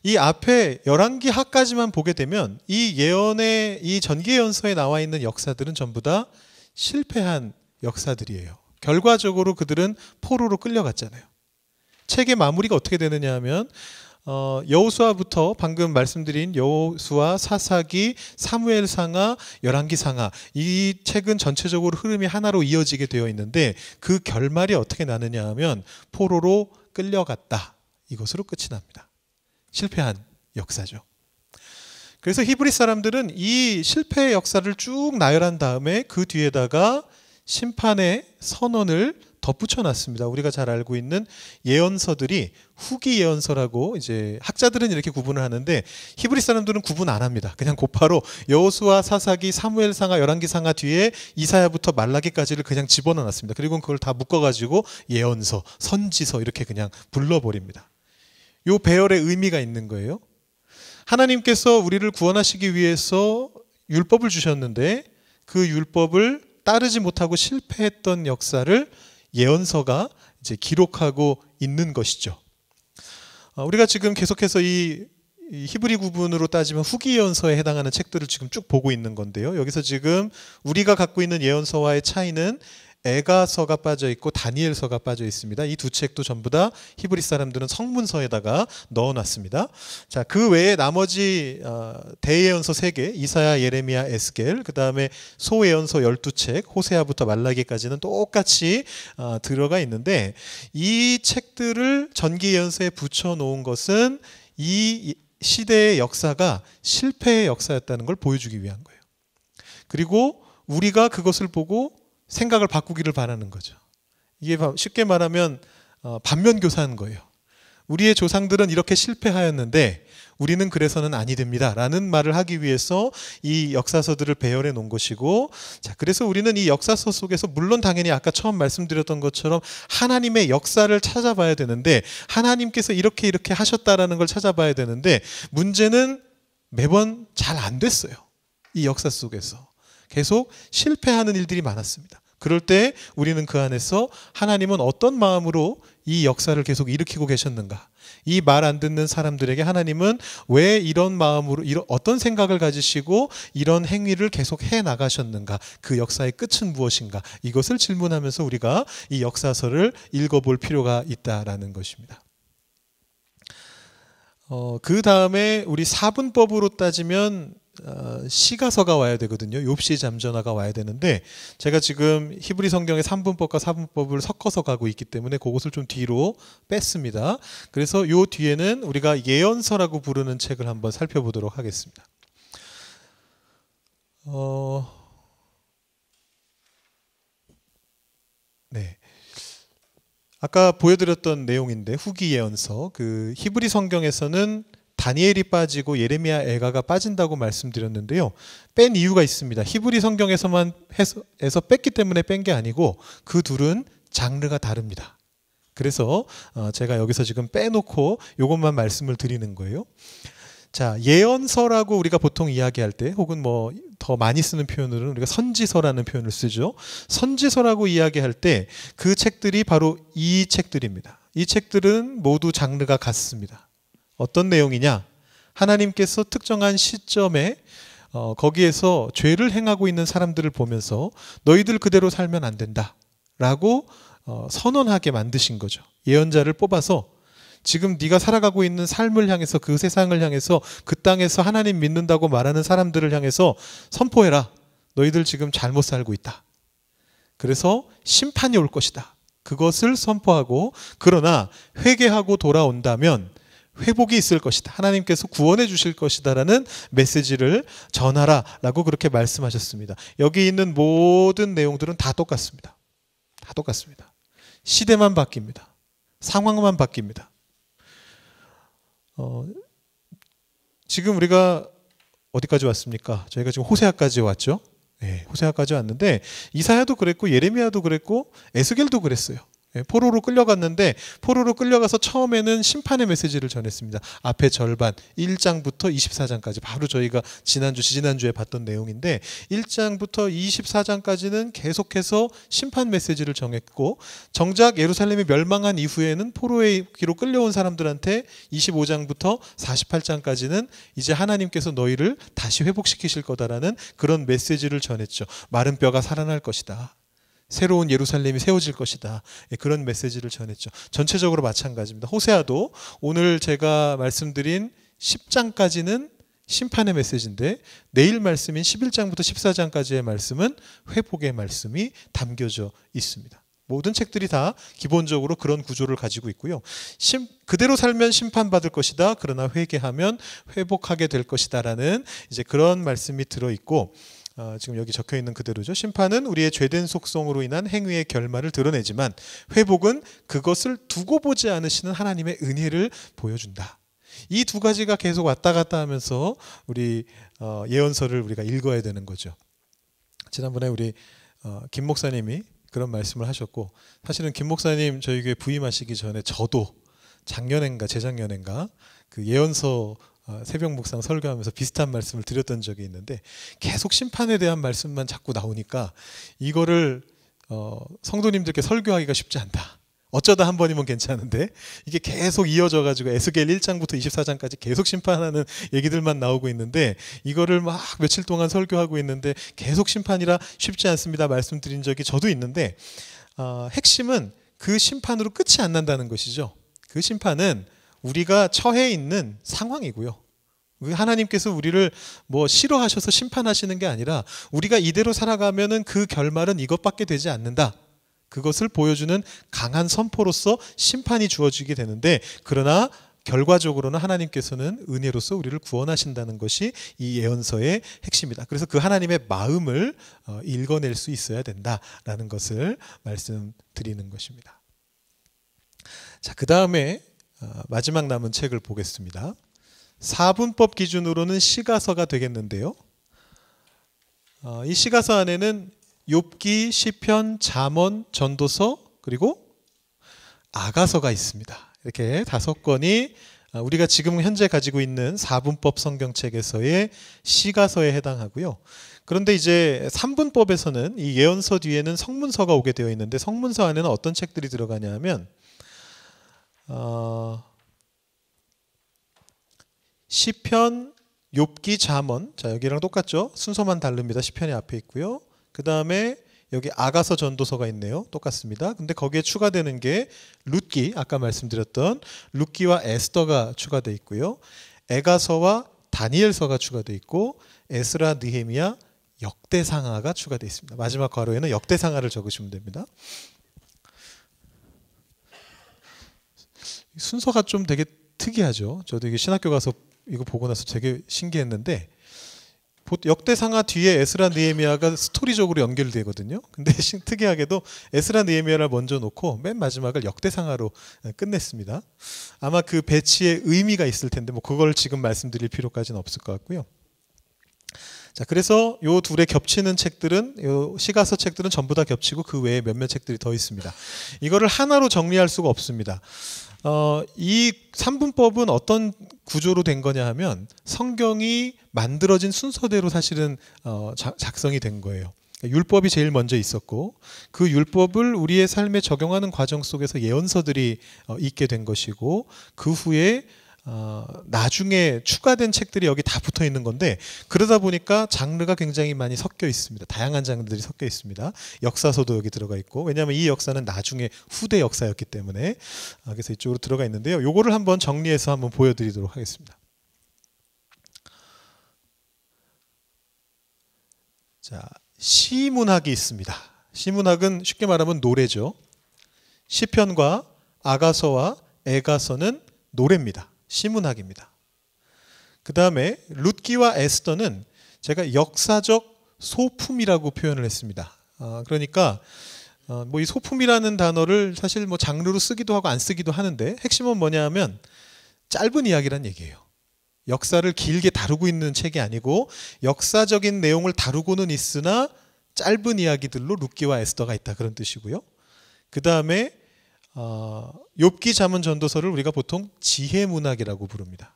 이 앞에 열왕기하까지만 보게 되면 이 예언의 이 전기 예언서에 나와 있는 역사들은 전부 다 실패한 역사들이에요. 결과적으로 그들은 포로로 끌려갔잖아요. 책의 마무리가 어떻게 되느냐 하면 여호수아부터 방금 말씀드린 여호수아, 사사기, 사무엘상하, 열왕기상하 이 책은 전체적으로 흐름이 하나로 이어지게 되어 있는데 그 결말이 어떻게 나느냐 하면 포로로 끌려갔다. 이것으로 끝이 납니다. 실패한 역사죠. 그래서 히브리 사람들은 이 실패의 역사를 쭉 나열한 다음에 그 뒤에다가 심판의 선언을 덧붙여 놨습니다. 우리가 잘 알고 있는 예언서들이 후기 예언서라고 이제 학자들은 이렇게 구분을 하는데 히브리 사람들은 구분 안 합니다. 그냥 곧바로 여호수아, 사사기, 사무엘상하, 열왕기상하 뒤에 이사야부터 말라기까지를 그냥 집어넣어 놨습니다. 그리고 그걸 다 묶어 가지고 예언서, 선지서 이렇게 그냥 불러버립니다. 요 배열의 의미가 있는 거예요. 하나님께서 우리를 구원하시기 위해서 율법을 주셨는데 그 율법을 따르지 못하고 실패했던 역사를 예언서가 이제 기록하고 있는 것이죠. 우리가 지금 계속해서 이 히브리 구분으로 따지면 후기 예언서에 해당하는 책들을 지금 쭉 보고 있는 건데요. 여기서 지금 우리가 갖고 있는 예언서와의 차이는 에가서가 빠져 있고 다니엘서가 빠져 있습니다. 이 두 책도 전부 다 히브리 사람들은 성문서에다가 넣어놨습니다. 자, 그 외에 나머지 대예언서 3개, 이사야, 예레미야, 에스겔, 그 다음에 소예언서 12책, 호세아부터 말라기까지는 똑같이 들어가 있는데, 이 책들을 전기예언서에 붙여놓은 것은 이 시대의 역사가 실패의 역사였다는 걸 보여주기 위한 거예요. 그리고 우리가 그것을 보고 생각을 바꾸기를 바라는 거죠. 이게 쉽게 말하면 반면교사하는 거예요. 우리의 조상들은 이렇게 실패하였는데 우리는 그래서는 아니 됩니다 라는 말을 하기 위해서 이 역사서들을 배열해 놓은 것이고, 자, 그래서 우리는 이 역사서 속에서 물론 당연히 아까 처음 말씀드렸던 것처럼 하나님의 역사를 찾아봐야 되는데, 하나님께서 이렇게 하셨다라는 걸 찾아봐야 되는데, 문제는 매번 잘 안 됐어요. 이 역사 속에서 계속 실패하는 일들이 많았습니다. 그럴 때 우리는 그 안에서 하나님은 어떤 마음으로 이 역사를 계속 일으키고 계셨는가, 이 말 안 듣는 사람들에게 하나님은 왜 이런 마음으로, 어떤 생각을 가지시고 이런 행위를 계속 해 나가셨는가, 그 역사의 끝은 무엇인가, 이것을 질문하면서 우리가 이 역사서를 읽어볼 필요가 있다라는 것입니다. 그 다음에 우리 사분법으로 따지면 시가서가 와야 되거든요. 욥시 잠전화가 와야 되는데, 제가 지금 히브리 성경의 3분법과 4분법을 섞어서 가고 있기 때문에 그것을 좀 뒤로 뺐습니다. 그래서 요 뒤에는 우리가 예언서라고 부르는 책을 한번 살펴보도록 하겠습니다. 네. 아까 보여드렸던 내용인데, 후기 예언서, 그 히브리 성경에서는 다니엘이 빠지고 예레미야, 에가가 빠진다고 말씀드렸는데요. 뺀 이유가 있습니다. 히브리 성경에서만 해서 뺐기 때문에 뺀 게 아니고 그 둘은 장르가 다릅니다. 그래서 제가 여기서 지금 빼놓고 이것만 말씀을 드리는 거예요. 자, 예언서라고 우리가 보통 이야기할 때, 혹은 뭐 더 많이 쓰는 표현으로는 우리가 선지서라는 표현을 쓰죠. 선지서라고 이야기할 때 그 책들이 바로 이 책들입니다. 이 책들은 모두 장르가 같습니다. 어떤 내용이냐? 하나님께서 특정한 시점에 거기에서 죄를 행하고 있는 사람들을 보면서 너희들 그대로 살면 안 된다 라고 선언하게 만드신 거죠. 예언자를 뽑아서 지금 네가 살아가고 있는 삶을 향해서, 그 세상을 향해서, 그 땅에서 하나님 믿는다고 말하는 사람들을 향해서 선포해라. 너희들 지금 잘못 살고 있다. 그래서 심판이 올 것이다. 그것을 선포하고, 그러나 회개하고 돌아온다면 회복이 있을 것이다. 하나님께서 구원해 주실 것이다 라는 메시지를 전하라 라고 그렇게 말씀하셨습니다. 여기 있는 모든 내용들은 다 똑같습니다. 다 똑같습니다. 시대만 바뀝니다. 상황만 바뀝니다. 지금 우리가 어디까지 왔습니까? 저희가 지금 호세아까지 왔죠. 네, 호세아까지 왔는데 이사야도 그랬고 예레미야도 그랬고 에스겔도 그랬어요. 포로로 끌려갔는데, 포로로 끌려가서 처음에는 심판의 메시지를 전했습니다. 앞에 절반 1장부터 24장까지 바로 저희가 지난주에 봤던 내용인데, 1장부터 24장까지는 계속해서 심판 메시지를 전했고, 정작 예루살렘이 멸망한 이후에는 포로의 기로 끌려온 사람들한테 25장부터 48장까지는 이제 하나님께서 너희를 다시 회복시키실 거다라는 그런 메시지를 전했죠. 마른 뼈가 살아날 것이다. 새로운 예루살렘이 세워질 것이다. 그런 메시지를 전했죠. 전체적으로 마찬가지입니다. 호세아도 오늘 제가 말씀드린 10장까지는 심판의 메시지인데, 내일 말씀인 11장부터 14장까지의 말씀은 회복의 말씀이 담겨져 있습니다. 모든 책들이 다 기본적으로 그런 구조를 가지고 있고요. 그대로 살면 심판받을 것이다. 그러나 회개하면 회복하게 될 것이다 라는 이제 그런 말씀이 들어있고, 지금 여기 적혀 있는 그대로죠. 심판은 우리의 죄된 속성으로 인한 행위의 결말을 드러내지만 회복은 그것을 두고 보지 않으시는 하나님의 은혜를 보여준다. 이 두 가지가 계속 왔다 갔다 하면서 우리 예언서를 우리가 읽어야 되는 거죠. 지난번에 우리 김 목사님이 그런 말씀을 하셨고, 사실은 김 목사님 저희 교회 부임하시기 전에 저도 작년인가 재작년인가 그 예언서 새벽 묵상 설교하면서 비슷한 말씀을 드렸던 적이 있는데, 계속 심판에 대한 말씀만 자꾸 나오니까 이거를 성도님들께 설교하기가 쉽지 않다. 어쩌다 한 번이면 괜찮은데 이게 계속 이어져 가지고 에스겔 1장부터 24장까지 계속 심판하는 얘기들만 나오고 있는데 이거를 막 며칠 동안 설교하고 있는데 계속 심판이라 쉽지 않습니다 말씀드린 적이 저도 있는데 핵심은 그 심판으로 끝이 안 난다는 것이죠. 그 심판은 우리가 처해 있는 상황이고요. 하나님께서 우리를 뭐 싫어하셔서 심판하시는 게 아니라 우리가 이대로 살아가면은 그 결말은 이것밖에 되지 않는다. 그것을 보여주는 강한 선포로서 심판이 주어지게 되는데 그러나 결과적으로는 하나님께서는 은혜로서 우리를 구원하신다는 것이 이 예언서의 핵심이다. 그래서 그 하나님의 마음을 읽어낼 수 있어야 된다라는 것을 말씀드리는 것입니다. 자, 그 다음에 마지막 남은 책을 보겠습니다. 사분법 기준으로는 시가서가 되겠는데요. 이 시가서 안에는 욥기, 시편, 잠언, 전도서 그리고 아가서가 있습니다. 이렇게 5권이 우리가 지금 현재 가지고 있는 사분법 성경책에서의 시가서에 해당하고요. 그런데 이제 삼분법에서는 이 예언서 뒤에는 성문서가 오게 되어 있는데 성문서 안에는 어떤 책들이 들어가냐 하면 시편, 욥기, 잠언. 자, 여기랑 똑같죠? 순서만 다릅니다. 시편이 앞에 있고요. 그 다음에 여기 아가서 전도서가 있네요. 똑같습니다. 근데 거기에 추가되는 게 룻기, 아까 말씀드렸던 룻기와 에스더가 추가되어 있고요. 에가서와 다니엘서가 추가되어 있고 에스라, 느헤미야, 역대상하가 추가되어 있습니다. 마지막 괄호에는 역대상하를 적으시면 됩니다. 순서가 좀 되게 특이하죠. 저도 이게 신학교 가서 이거 보고 나서 되게 신기했는데 역대상하 뒤에 에스라 느헤미야가 스토리적으로 연결되거든요. 근데 특이하게도 에스라 느헤미야를 먼저 놓고 맨 마지막을 역대상하로 끝냈습니다. 아마 그 배치에 의미가 있을 텐데 뭐 그걸 지금 말씀드릴 필요까지는 없을 것 같고요. 자, 그래서 요 둘의 겹치는 책들은 요 시가서 책들은 전부 다 겹치고 그 외에 몇몇 책들이 더 있습니다. 이거를 하나로 정리할 수가 없습니다. 이 삼분법은 어떤 구조로 된 거냐 하면 성경이 만들어진 순서대로 사실은 작성이 된 거예요. 율법이 제일 먼저 있었고 그 율법을 우리의 삶에 적용하는 과정 속에서 예언서들이 있게 된 것이고 그 후에 나중에 추가된 책들이 여기 다 붙어 있는 건데 그러다 보니까 장르가 굉장히 많이 섞여 있습니다. 다양한 장르들이 섞여 있습니다. 역사서도 여기 들어가 있고 왜냐하면 이 역사는 나중에 후대 역사였기 때문에 그래서 이쪽으로 들어가 있는데요. 요거를 한번 정리해서 한번 보여드리도록 하겠습니다. 자, 시문학이 있습니다. 시문학은 쉽게 말하면 노래죠. 시편과 아가서와 에가서는 노래입니다. 시문학입니다. 그 다음에 룻기와 에스더는 제가 역사적 소품이라고 표현을 했습니다. 그러니까 뭐 이 소품이라는 단어를 사실 뭐 장르로 쓰기도 하고 안 쓰기도 하는데 핵심은 뭐냐 하면 짧은 이야기란 얘기예요. 역사를 길게 다루고 있는 책이 아니고 역사적인 내용을 다루고는 있으나 짧은 이야기들로 룻기와 에스더가 있다 그런 뜻이고요. 그 다음에 욥기, 잠언, 전도서를 우리가 보통 지혜문학이라고 부릅니다.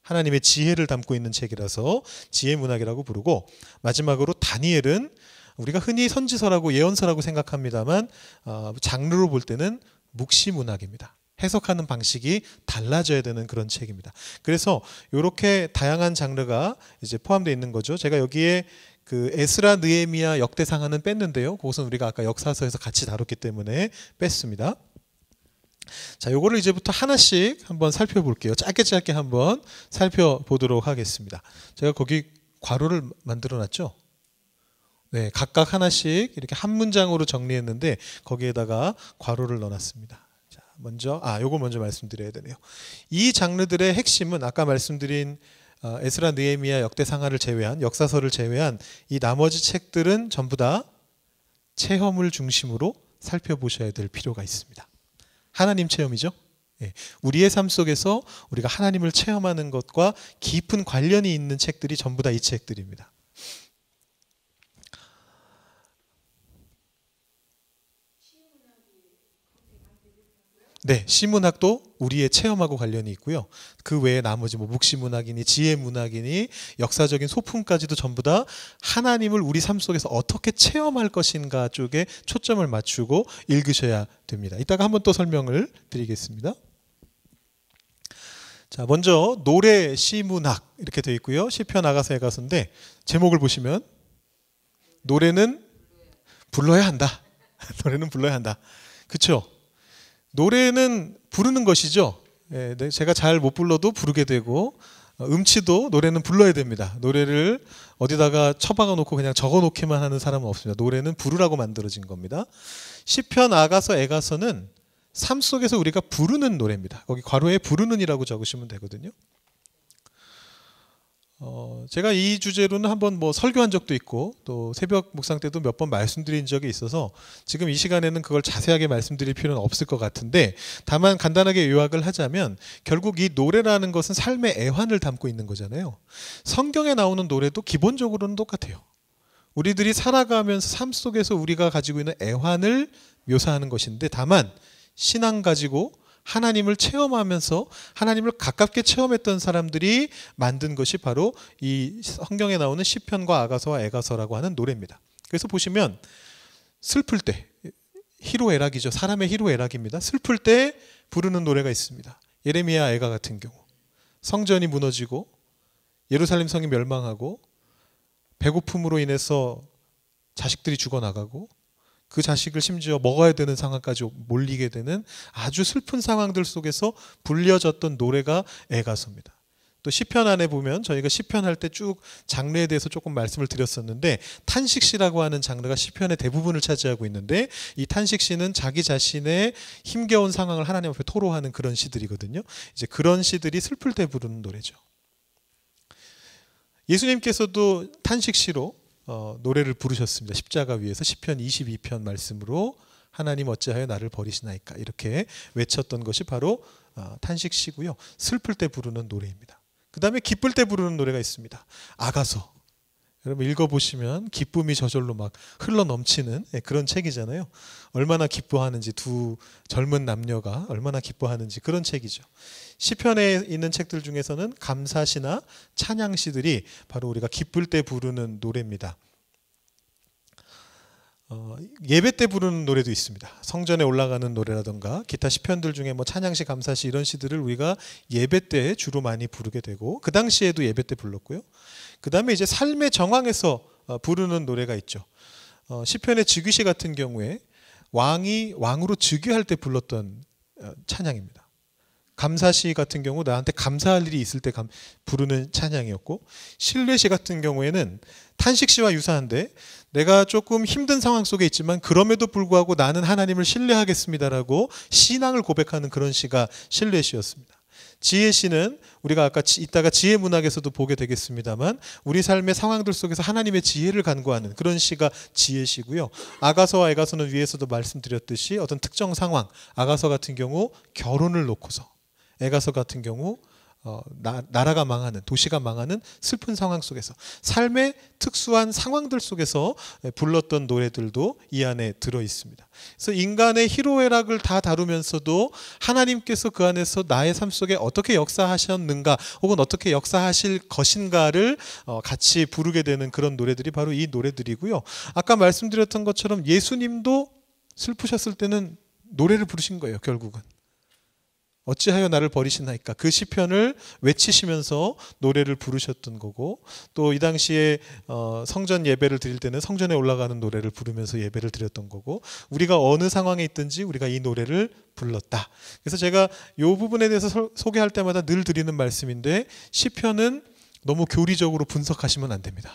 하나님의 지혜를 담고 있는 책이라서 지혜문학이라고 부르고 마지막으로 다니엘은 우리가 흔히 선지서라고 예언서라고 생각합니다만 장르로 볼 때는 묵시문학입니다. 해석하는 방식이 달라져야 되는 그런 책입니다. 그래서 이렇게 다양한 장르가 이제 포함되어 있는 거죠. 제가 여기에 그 에스라, 느헤미야, 역대상하는 뺐는데요. 그것은 우리가 아까 역사서에서 같이 다뤘기 때문에 뺐습니다. 자, 요거를 이제부터 하나씩 한번 살펴볼게요. 짧게 한번 살펴보도록 하겠습니다. 제가 거기 괄호를 만들어 놨죠? 네, 각각 하나씩 이렇게 한 문장으로 정리했는데 거기에다가 괄호를 넣어놨습니다. 자, 먼저 요거 먼저 말씀드려야 되네요. 이 장르들의 핵심은 아까 말씀드린 에스라, 느헤미야, 역대상하를 제외한 역사서를 제외한 이 나머지 책들은 전부 다 체험을 중심으로 살펴보셔야 될 필요가 있습니다. 하나님 체험이죠. 우리의 삶 속에서 우리가 하나님을 체험하는 것과 깊은 관련이 있는 책들이 전부 다 이 책들입니다. 네, 시문학도 우리의 체험하고 관련이 있고요. 그 외에 나머지 뭐 묵시문학이니 지혜문학이니 역사적인 소품까지도 전부 다 하나님을 우리 삶 속에서 어떻게 체험할 것인가 쪽에 초점을 맞추고 읽으셔야 됩니다. 이따가 한번 또 설명을 드리겠습니다. 자, 먼저 노래, 시문학 이렇게 되어 있고요. 시편, 아가서, 에가서인데 제목을 보시면 노래는 불러야 한다. 노래는 불러야 한다. 그렇죠? 노래는 부르는 것이죠. 예, 제가 잘 못 불러도 부르게 되고 음치도 노래는 불러야 됩니다. 노래를 어디다가 처박아 놓고 그냥 적어 놓기만 하는 사람은 없습니다. 노래는 부르라고 만들어진 겁니다. 시편, 아가서, 에가서는 삶 속에서 우리가 부르는 노래입니다. 거기 괄호에 부르는이라고 적으시면 되거든요. 제가 이 주제로는 한번 뭐 설교한 적도 있고 또 새벽 묵상 때도 몇 번 말씀드린 적이 있어서 지금 이 시간에는 그걸 자세하게 말씀드릴 필요는 없을 것 같은데, 다만 간단하게 요약을 하자면 결국 이 노래라는 것은 삶의 애환을 담고 있는 거잖아요. 성경에 나오는 노래도 기본적으로는 똑같아요. 우리들이 살아가면서 삶 속에서 우리가 가지고 있는 애환을 묘사하는 것인데, 다만 신앙 가지고 하나님을 체험하면서 하나님을 가깝게 체험했던 사람들이 만든 것이 바로 이 성경에 나오는 시편과 아가서와 에가서라고 하는 노래입니다. 그래서 보시면 슬플 때, 희로애락이죠. 사람의 희로애락입니다. 슬플 때 부르는 노래가 있습니다. 예레미야, 애가 같은 경우 성전이 무너지고 예루살렘 성이 멸망하고 배고픔으로 인해서 자식들이 죽어나가고 그 자식을 심지어 먹어야 되는 상황까지 몰리게 되는 아주 슬픈 상황들 속에서 불려졌던 노래가 에가서입니다. 또 시편 안에 보면 저희가 시편 할 때 쭉 장르에 대해서 조금 말씀을 드렸었는데, 탄식시라고 하는 장르가 시편의 대부분을 차지하고 있는데, 이 탄식시는 자기 자신의 힘겨운 상황을 하나님 앞에 토로하는 그런 시들이거든요. 이제 그런 시들이 슬플 때 부르는 노래죠. 예수님께서도 탄식시로 노래를 부르셨습니다. 십자가 위에서 시편 22편 말씀으로 하나님 어찌하여 나를 버리시나이까 이렇게 외쳤던 것이 바로 탄식시고요. 슬플 때 부르는 노래입니다. 그 다음에 기쁠 때 부르는 노래가 있습니다. 아가서. 여러분 읽어보시면 기쁨이 저절로 막 흘러넘치는 그런 책이잖아요. 얼마나 기뻐하는지, 두 젊은 남녀가 얼마나 기뻐하는지 그런 책이죠. 시편에 있는 책들 중에서는 감사시나 찬양시들이 바로 우리가 기쁠 때 부르는 노래입니다. 예배 때 부르는 노래도 있습니다. 성전에 올라가는 노래라던가 기타 시편들 중에 뭐 찬양시, 감사시 이런 시들을 우리가 예배 때 주로 많이 부르게 되고, 그 당시에도 예배 때 불렀고요. 그 다음에 이제 삶의 정황에서 부르는 노래가 있죠. 시편의 즉위시 같은 경우에 왕이 왕으로 즉위할 때 불렀던 찬양입니다. 감사시 같은 경우 나한테 감사할 일이 있을 때 부르는 찬양이었고, 신뢰시 같은 경우에는 탄식시와 유사한데 내가 조금 힘든 상황 속에 있지만 그럼에도 불구하고 나는 하나님을 신뢰하겠습니다라고 신앙을 고백하는 그런 시가 신뢰시였습니다. 지혜시는 우리가 아까 이따가 지혜문학에서도 보게 되겠습니다만 우리 삶의 상황들 속에서 하나님의 지혜를 간구하는 그런 시가 지혜시고요. 아가서와 에가서는 위에서도 말씀드렸듯이 어떤 특정 상황, 아가서 같은 경우 결혼을 놓고서, 에가서 같은 경우 나라가 망하는, 도시가 망하는 슬픈 상황 속에서 삶의 특수한 상황들 속에서 불렀던 노래들도 이 안에 들어 있습니다. 그래서 인간의 희로애락을 다 다루면서도 하나님께서 그 안에서 나의 삶 속에 어떻게 역사하셨는가 혹은 어떻게 역사하실 것인가를 같이 부르게 되는 그런 노래들이 바로 이 노래들이고요. 아까 말씀드렸던 것처럼 예수님도 슬프셨을 때는 노래를 부르신 거예요. 결국은 어찌하여 나를 버리시나이까, 그 시편을 외치시면서 노래를 부르셨던 거고, 또 이 당시에 성전 예배를 드릴 때는 성전에 올라가는 노래를 부르면서 예배를 드렸던 거고, 우리가 어느 상황에 있든지 우리가 이 노래를 불렀다. 그래서 제가 이 부분에 대해서 소개할 때마다 늘 드리는 말씀인데, 시편은 너무 교리적으로 분석하시면 안 됩니다.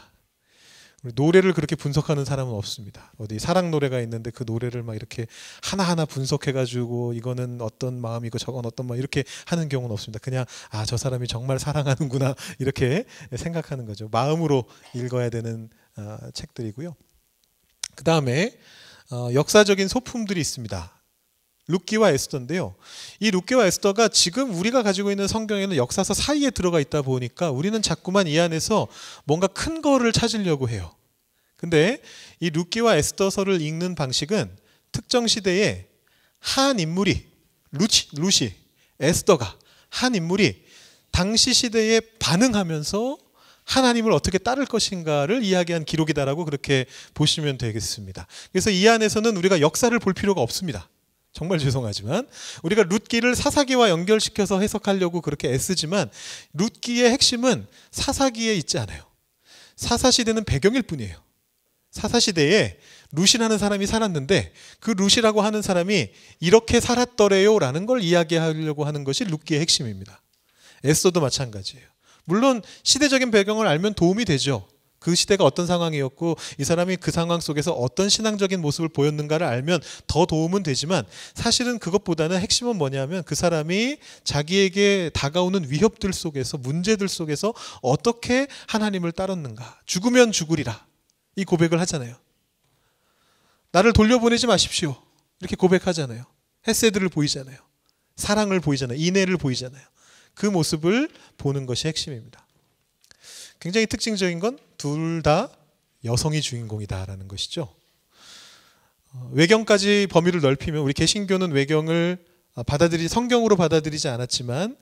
노래를 그렇게 분석하는 사람은 없습니다. 어디 사랑 노래가 있는데 그 노래를 막 이렇게 하나하나 분석해가지고 이거는 어떤 마음이고 저건 어떤 마음 이렇게 하는 경우는 없습니다. 그냥 저 사람이 정말 사랑하는구나 이렇게 생각하는 거죠. 마음으로 읽어야 되는 책들이고요. 그 다음에 역사적인 소품들이 있습니다. 룻기와 에스더인데요. 이 룻기와 에스더가 지금 우리가 가지고 있는 성경에는 역사서 사이에 들어가 있다 보니까 우리는 자꾸만 이 안에서 뭔가 큰 거를 찾으려고 해요. 근데 이 룻기와 에스더서를 읽는 방식은 특정 시대에 한 인물이 루시, 에스더가 한 인물이 당시 시대에 반응하면서 하나님을 어떻게 따를 것인가를 이야기한 기록이다라고 그렇게 보시면 되겠습니다. 그래서 이 안에서는 우리가 역사를 볼 필요가 없습니다. 정말 죄송하지만 우리가 룻기를 사사기와 연결시켜서 해석하려고 그렇게 애쓰지만 룻기의 핵심은 사사기에 있지 않아요. 사사시대는 배경일 뿐이에요. 사사시대에 룻이라는 사람이 살았는데 그 룻이라고 하는 사람이 이렇게 살았더래요 라는 걸 이야기하려고 하는 것이 룻기의 핵심입니다. 에스더도 마찬가지예요. 물론 시대적인 배경을 알면 도움이 되죠. 그 시대가 어떤 상황이었고 이 사람이 그 상황 속에서 어떤 신앙적인 모습을 보였는가를 알면 더 도움은 되지만 사실은 그것보다는 핵심은 뭐냐면 그 사람이 자기에게 다가오는 위협들 속에서 문제들 속에서 어떻게 하나님을 따랐는가. 죽으면 죽으리라 이 고백을 하잖아요. 나를 돌려보내지 마십시오 이렇게 고백하잖아요. 헤세드를 보이잖아요. 사랑을 보이잖아요. 인애를 보이잖아요. 그 모습을 보는 것이 핵심입니다. 굉장히 특징적인 건 둘 다 여성이 주인공이다라는 것이죠. 외경까지 범위를 넓히면 우리 개신교는 외경을 성경으로 받아들이지 않았지만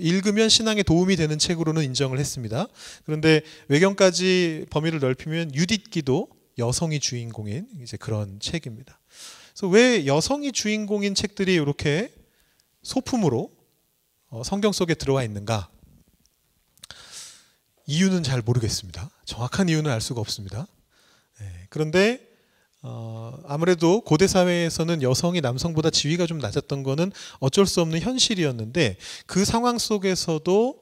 읽으면 신앙에 도움이 되는 책으로는 인정을 했습니다. 그런데 외경까지 범위를 넓히면 유딧기도 여성이 주인공인 이제 그런 책입니다. 그래서 왜 여성이 주인공인 책들이 이렇게 소품으로 성경 속에 들어와 있는가? 이유는 잘 모르겠습니다. 정확한 이유는 알 수가 없습니다. 그런데 아무래도 고대 사회에서는 여성이 남성보다 지위가 좀 낮았던 거는 어쩔 수 없는 현실이었는데 그 상황 속에서도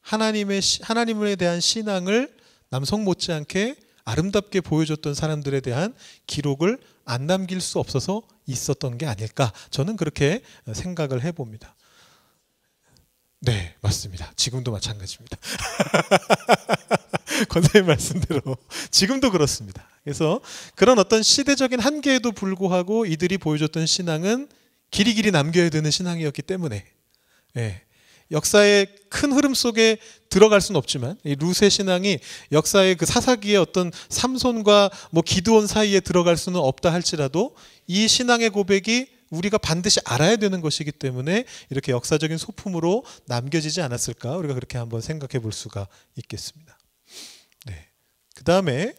하나님에 대한 신앙을 남성 못지않게 아름답게 보여줬던 사람들에 대한 기록을 안 남길 수 없어서 있었던 게 아닐까 저는 그렇게 생각을 해봅니다. 네, 맞습니다. 지금도 마찬가지입니다. 권사님 말씀대로 지금도 그렇습니다. 그래서 그런 어떤 시대적인 한계에도 불구하고 이들이 보여줬던 신앙은 길이길이 남겨야 되는 신앙이었기 때문에 역사의 큰 흐름 속에 들어갈 수는 없지만 이 룻의 신앙이 역사의 그 사사기의 어떤 삼손과 기드온 사이에 들어갈 수는 없다 할지라도 이 신앙의 고백이 우리가 반드시 알아야 되는 것이기 때문에 이렇게 역사적인 소품으로 남겨지지 않았을까 우리가 그렇게 한번 생각해 볼 수가 있겠습니다. 네. 그 다음에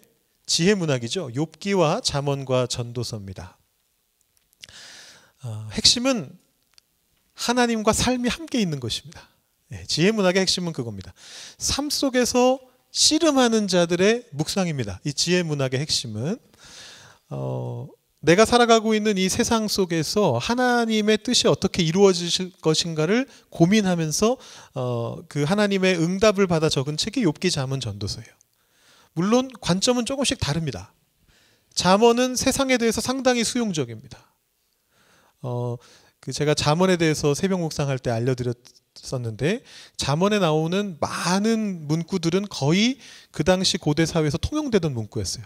지혜 문학이죠. 욥기와 잠언과 전도서입니다. 핵심은 하나님과 삶이 함께 있는 것입니다. 네. 지혜 문학의 핵심은 그겁니다. 삶 속에서 씨름하는 자들의 묵상입니다. 이 지혜 문학의 핵심은 내가 살아가고 있는 이 세상 속에서 하나님의 뜻이 어떻게 이루어질 것인가를 고민하면서 그 하나님의 응답을 받아 적은 책이 욥기, 잠언, 전도서예요. 물론 관점은 조금씩 다릅니다. 잠언은 세상에 대해서 상당히 수용적입니다. 제가 잠언에 대해서 새벽 묵상할 때 알려드렸었는데 잠언에 나오는 많은 문구들은 거의 그 당시 고대 사회에서 통용되던 문구였어요.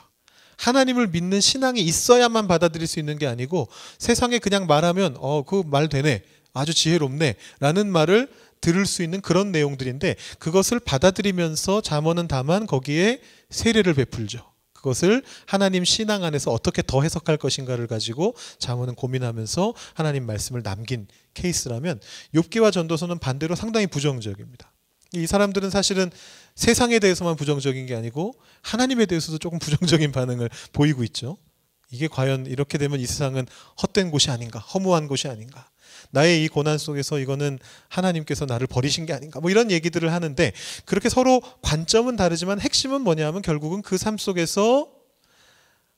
하나님을 믿는 신앙이 있어야만 받아들일 수 있는 게 아니고 세상에 그냥 말하면 그 말 되네, 아주 지혜롭네 라는 말을 들을 수 있는 그런 내용들인데 그것을 받아들이면서 잠언은 다만 거기에 세례를 베풀죠. 그것을 하나님 신앙 안에서 어떻게 더 해석할 것인가를 가지고 잠언은 고민하면서 하나님 말씀을 남긴 케이스라면 욥기와 전도서는 반대로 상당히 부정적입니다. 이 사람들은 사실은 세상에 대해서만 부정적인 게 아니고 하나님에 대해서도 조금 부정적인 반응을 보이고 있죠. 이게 과연 이렇게 되면 이 세상은 헛된 곳이 아닌가, 허무한 곳이 아닌가, 나의 이 고난 속에서 이거는 하나님께서 나를 버리신 게 아닌가, 이런 얘기들을 하는데 그렇게 서로 관점은 다르지만 핵심은 뭐냐면 결국은 그 삶 속에서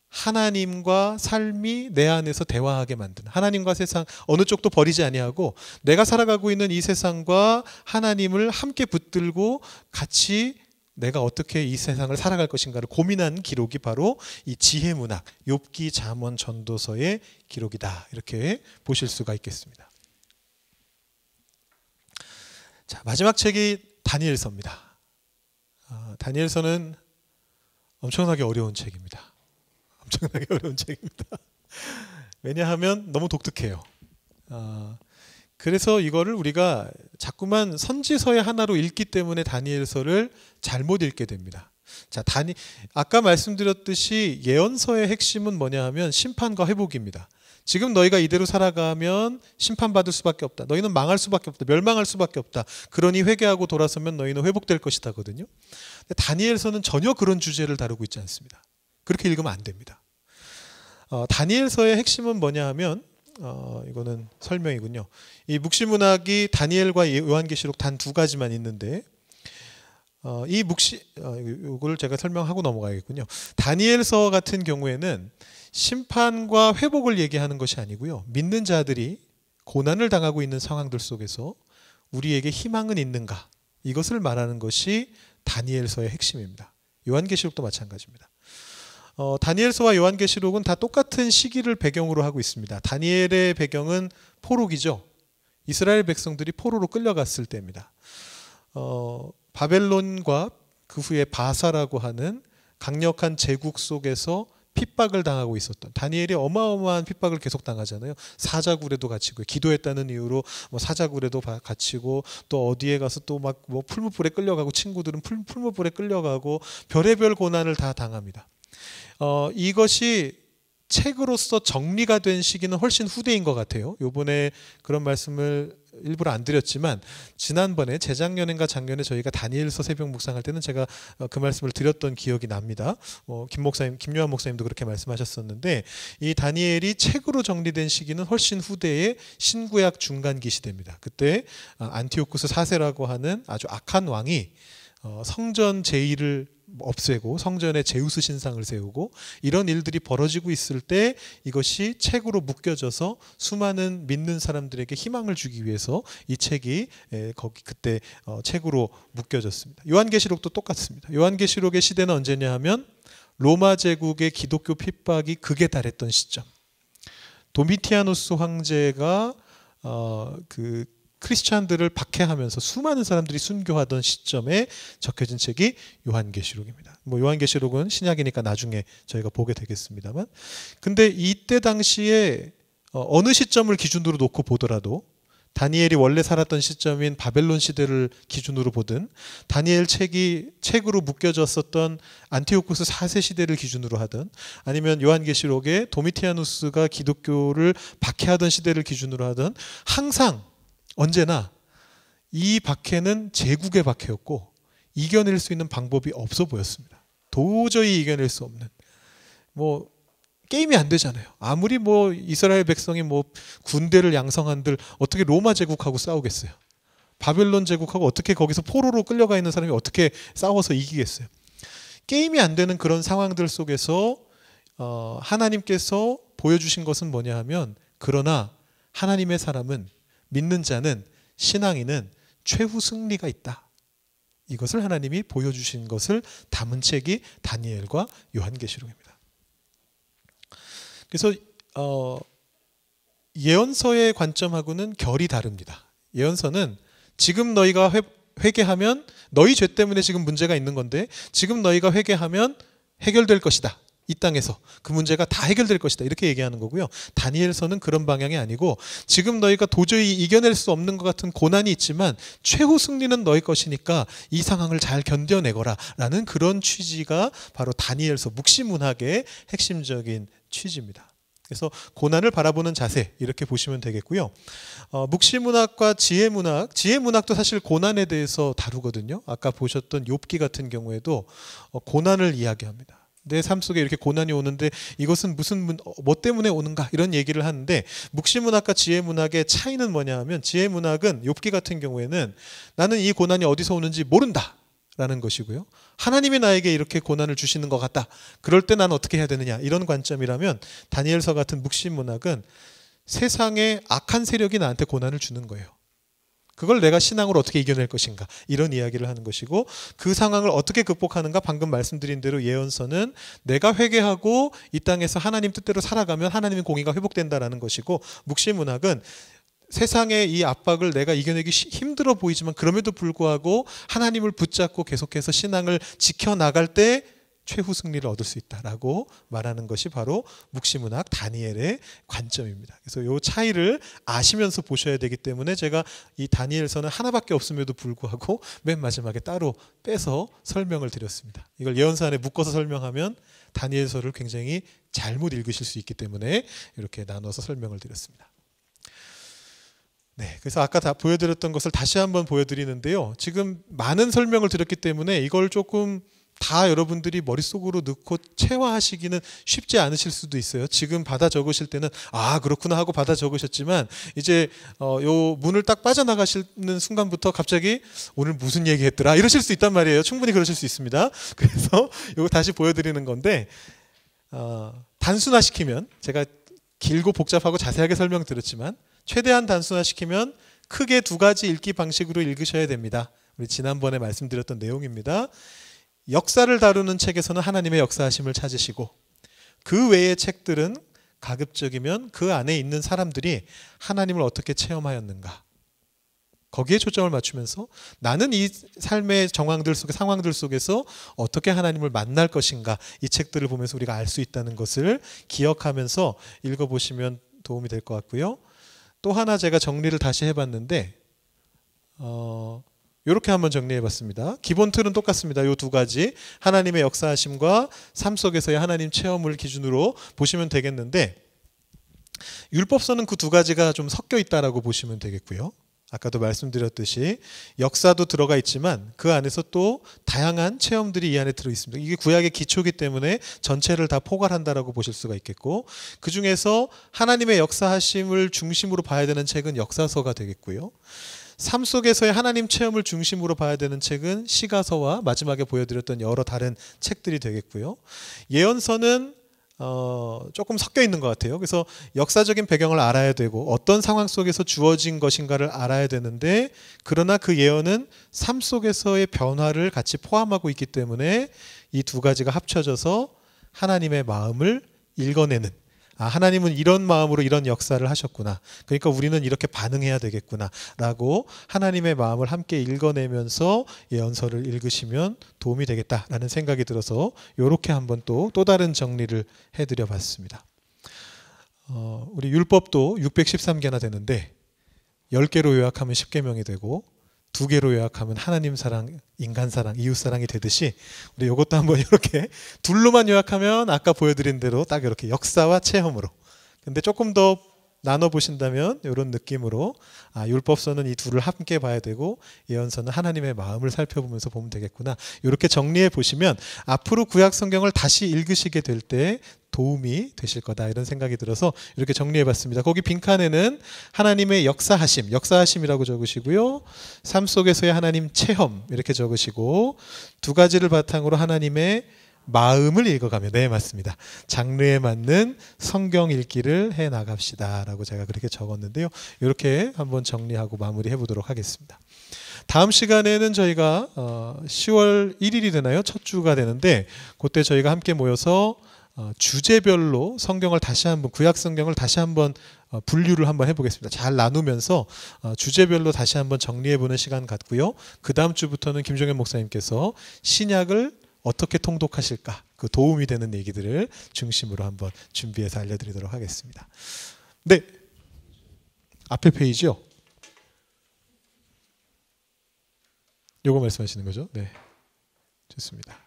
하나님과 삶이 내 안에서 대화하게 만드는, 하나님과 세상 어느 쪽도 버리지 아니하고 내가 살아가고 있는 이 세상과 하나님을 함께 붙들고 같이 내가 어떻게 이 세상을 살아갈 것인가를 고민한 기록이 바로 이 지혜 문학 욥기, 잠언, 전도서의 기록이다, 이렇게 보실 수가 있겠습니다. 자, 마지막 책이 다니엘서입니다. 다니엘서는 엄청나게 어려운 책입니다. 엄청나게 어려운 책입니다. 왜냐하면 너무 독특해요. 그래서 이거를 우리가 자꾸만 선지서의 하나로 읽기 때문에 다니엘서를 잘못 읽게 됩니다. 자, 아까 말씀드렸듯이 예언서의 핵심은 뭐냐 하면 심판과 회복입니다. 지금 너희가 이대로 살아가면 심판받을 수밖에 없다. 너희는 망할 수밖에 없다. 멸망할 수밖에 없다. 그러니 회개하고 돌아서면 너희는 회복될 것이다거든요. 근데 다니엘서는 전혀 그런 주제를 다루고 있지 않습니다. 그렇게 읽으면 안 됩니다. 다니엘서의 핵심은 뭐냐 하면 이거는 설명이군요. 이 묵시문학이 다니엘과 요한계시록 단 두 가지만 있는데 이 이걸 제가 설명하고 넘어가야겠군요. 다니엘서 같은 경우에는 심판과 회복을 얘기하는 것이 아니고요. 믿는 자들이 고난을 당하고 있는 상황들 속에서 우리에게 희망은 있는가? 이것을 말하는 것이 다니엘서의 핵심입니다. 요한계시록도 마찬가지입니다. 다니엘서와 요한계시록은 다 똑같은 시기를 배경으로 하고 있습니다. 다니엘의 배경은 포로기죠. 이스라엘 백성들이 포로로 끌려갔을 때입니다. 바벨론과 그 후에 바사라고 하는 강력한 제국 속에서 핍박을 당하고 있었던, 다니엘이 어마어마한 핍박을 계속 당하잖아요. 사자굴에도 갇히고, 기도했다는 이유로 사자굴에도 갇히고, 또 어디에 가서 또 막 풀무불에 끌려가고, 친구들은 풀무불에 끌려가고 별의별 고난을 다 당합니다. 이것이 책으로서 정리가 된 시기는 훨씬 후대인 것 같아요. 요번에 그런 말씀을 일부러 안 드렸지만 지난번에 재작년인가 작년에 저희가 다니엘서 새벽 묵상할 때는 제가 그 말씀을 드렸던 기억이 납니다. 김요한 목사님도 그렇게 말씀하셨었는데, 이 다니엘이 책으로 정리된 시기는 훨씬 후대의 신구약 중간기 시대입니다. 그때 안티오쿠스 4세라고 하는 아주 악한 왕이 성전 제의를 없애고 성전에 제우스 신상을 세우고 이런 일들이 벌어지고 있을 때 이것이 책으로 묶여져서 수많은 믿는 사람들에게 희망을 주기 위해서 이 책이 그때 책으로 묶여졌습니다. 요한계시록도 똑같습니다. 요한계시록의 시대는 언제냐 하면 로마 제국의 기독교 핍박이 극에 달했던 시점. 도미티아누스 황제가 그 크리스찬들을 박해하면서 수많은 사람들이 순교하던 시점에 적혀진 책이 요한계시록입니다. 요한계시록은 신약이니까 나중에 저희가 보게 되겠습니다만, 근데 이때 당시에 어느 시점을 기준으로 놓고 보더라도 다니엘이 원래 살았던 시점인 바벨론 시대를 기준으로 보든, 다니엘 책이 책으로 묶여졌었던 안티오쿠스 4세 시대를 기준으로 하든, 아니면 요한계시록에 도미티아누스가 기독교를 박해하던 시대를 기준으로 하든, 항상 언제나 이 박해는 제국의 박해였고 이겨낼 수 있는 방법이 없어 보였습니다. 도저히 이겨낼 수 없는, 게임이 안 되잖아요. 아무리 이스라엘 백성이 군대를 양성한들 어떻게 로마 제국하고 싸우겠어요. 바벨론 제국하고 어떻게 거기서 포로로 끌려가 있는 사람이 어떻게 싸워서 이기겠어요. 게임이 안 되는 그런 상황들 속에서 하나님께서 보여주신 것은 뭐냐 하면, 그러나 하나님의 사람은, 믿는 자는, 신앙인은 최후 승리가 있다. 이것을 하나님이 보여주신 것을 담은 책이 다니엘과 요한계시록입니다. 그래서 예언서의 관점하고는 결이 다릅니다. 예언서는 지금 너희가 회개하면, 너희 죄 때문에 지금 문제가 있는 건데 지금 너희가 회개하면 해결될 것이다. 이 땅에서 그 문제가 다 해결될 것이다. 이렇게 얘기하는 거고요. 다니엘서는 그런 방향이 아니고, 지금 너희가 도저히 이겨낼 수 없는 것 같은 고난이 있지만 최후 승리는 너희 것이니까 이 상황을 잘 견뎌내거라 라는 그런 취지가 바로 다니엘서 묵시문학의 핵심적인 취지입니다. 그래서 고난을 바라보는 자세, 이렇게 보시면 되겠고요. 묵시문학과 지혜문학도 사실 고난에 대해서 다루거든요. 아까 보셨던 욥기 같은 경우에도 고난을 이야기합니다. 내 삶 속에 이렇게 고난이 오는데 이것은 뭐 때문에 오는가, 이런 얘기를 하는데, 묵시문학과 지혜문학의 차이는 뭐냐 하면, 지혜문학은 욥기 같은 경우에는 나는 이 고난이 어디서 오는지 모른다 라는 것이고요. 하나님이 나에게 이렇게 고난을 주시는 것 같다. 그럴 때 난 어떻게 해야 되느냐, 이런 관점이라면, 다니엘서 같은 묵시문학은 세상에 악한 세력이 나한테 고난을 주는 거예요. 그걸 내가 신앙으로 어떻게 이겨낼 것인가, 이런 이야기를 하는 것이고, 그 상황을 어떻게 극복하는가, 방금 말씀드린 대로 예언서는 내가 회개하고 이 땅에서 하나님 뜻대로 살아가면 하나님의 공의가 회복된다라는 것이고, 묵시문학은 세상의 이 압박을 내가 이겨내기 힘들어 보이지만 그럼에도 불구하고 하나님을 붙잡고 계속해서 신앙을 지켜나갈 때 최후 승리를 얻을 수 있다라고 말하는 것이 바로 묵시문학 다니엘의 관점입니다. 그래서 이 차이를 아시면서 보셔야 되기 때문에 제가 이 다니엘서는 하나밖에 없음에도 불구하고 맨 마지막에 따로 빼서 설명을 드렸습니다. 이걸 예언서 안에 묶어서 설명하면 다니엘서를 굉장히 잘못 읽으실 수 있기 때문에 이렇게 나눠서 설명을 드렸습니다. 네, 그래서 아까 다 보여드렸던 것을 다시 한번 보여드리는데요. 지금 많은 설명을 드렸기 때문에 이걸 조금 다 여러분들이 머릿속으로 넣고 체화하시기는 쉽지 않으실 수도 있어요. 지금 받아 적으실 때는 아 그렇구나 하고 받아 적으셨지만 이제 요 문을 딱 빠져나가시는 순간부터 갑자기 오늘 무슨 얘기했더라 이러실 수 있단 말이에요. 충분히 그러실 수 있습니다. 그래서 이거 다시 보여드리는 건데 단순화시키면 제가 길고 복잡하고 자세하게 설명드렸지만 최대한 단순화시키면 크게 두 가지 읽기 방식으로 읽으셔야 됩니다. 우리 지난번에 말씀드렸던 내용입니다. 역사를 다루는 책에서는 하나님의 역사하심을 찾으시고 그 외의 책들은 가급적이면 그 안에 있는 사람들이 하나님을 어떻게 체험하였는가 거기에 초점을 맞추면서 나는 이 삶의 정황들 속에 상황들 속에서 어떻게 하나님을 만날 것인가 이 책들을 보면서 우리가 알 수 있다는 것을 기억하면서 읽어보시면 도움이 될 것 같고요. 또 하나 제가 정리를 다시 해봤는데 이렇게 한번 정리해봤습니다. 기본 틀은 똑같습니다. 이 두 가지 하나님의 역사하심과 삶 속에서의 하나님 체험을 기준으로 보시면 되겠는데 율법서는 그 두 가지가 좀 섞여 있다라고 보시면 되겠고요. 아까도 말씀드렸듯이 역사도 들어가 있지만 그 안에서 또 다양한 체험들이 이 안에 들어 있습니다. 이게 구약의 기초이기 때문에 전체를 다 포괄한다라고 보실 수가 있겠고 그 중에서 하나님의 역사하심을 중심으로 봐야 되는 책은 역사서가 되겠고요. 삶 속에서의 하나님 체험을 중심으로 봐야 되는 책은 시가서와 마지막에 보여드렸던 여러 다른 책들이 되겠고요. 예언서는 조금 섞여 있는 것 같아요. 그래서 역사적인 배경을 알아야 되고 어떤 상황 속에서 주어진 것인가를 알아야 되는데 그러나 그 예언은 삶 속에서의 변화를 같이 포함하고 있기 때문에 이 두 가지가 합쳐져서 하나님의 마음을 읽어내는 하나님은 이런 마음으로 이런 역사를 하셨구나. 그러니까 우리는 이렇게 반응해야 되겠구나 라고 하나님의 마음을 함께 읽어내면서 예언서를 읽으시면 도움이 되겠다라는 생각이 들어서 이렇게 한번 또 다른 정리를 해드려 봤습니다. 우리 율법도 613개나 되는데 10개로 요약하면 10계명이 되고 2개로 요약하면 하나님 사랑, 인간 사랑, 이웃 사랑이 되듯이 우리 이것도 한번 이렇게 둘로만 요약하면 아까 보여드린 대로 딱 이렇게 역사와 체험으로. 근데 조금 더 나눠 보신다면 이런 느낌으로 율법서는 이 둘을 함께 봐야 되고 예언서는 하나님의 마음을 살펴보면서 보면 되겠구나. 이렇게 정리해 보시면 앞으로 구약 성경을 다시 읽으시게 될 때 도움이 되실 거다 이런 생각이 들어서 이렇게 정리해 봤습니다. 거기 빈칸에는 하나님의 역사하심이라고 적으시고요. 삶 속에서의 하나님 체험 이렇게 적으시고 두 가지를 바탕으로 하나님의 마음을 읽어가며 네 맞습니다. 장르에 맞는 성경 읽기를 해 나갑시다 라고 제가 그렇게 적었는데요. 이렇게 한번 정리하고 마무리해 보도록 하겠습니다. 다음 시간에는 저희가 10월 1일이 되나요? 첫 주가 되는데 그때 저희가 함께 모여서 주제별로 성경을 다시 한번 구약 성경을 다시 한번 분류를 한번 해보겠습니다. 잘 나누면서 주제별로 다시 한번 정리해보는 시간 갖고요. 그 다음 주부터는 김종현 목사님께서 신약을 어떻게 통독하실까 그 도움이 되는 얘기들을 중심으로 한번 준비해서 알려드리도록 하겠습니다. 네, 앞에 페이지요. 요거 말씀하시는 거죠? 네, 좋습니다.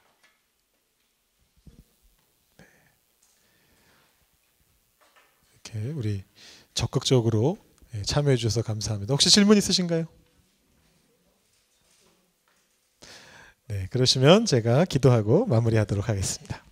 이렇게 우리 적극적으로 참여해 주셔서 감사합니다. 혹시 질문 있으신가요? 네, 그러시면 제가 기도하고 마무리하도록 하겠습니다.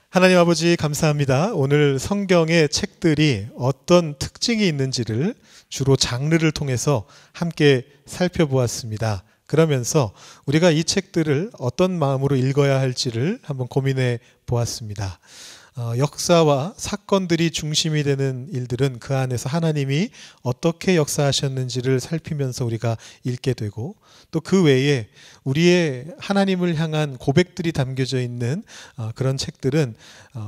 하나님 아버지 감사합니다. 오늘 성경의 책들이 어떤 특징이 있는지를 주로 장르를 통해서 함께 살펴보았습니다. 그러면서 우리가 이 책들을 어떤 마음으로 읽어야 할지를 한번 고민해 보았습니다. 역사와 사건들이 중심이 되는 일들은 그 안에서 하나님이 어떻게 역사하셨는지를 살피면서 우리가 읽게 되고, 또 그 외에 우리의 하나님을 향한 고백들이 담겨져 있는 그런 책들은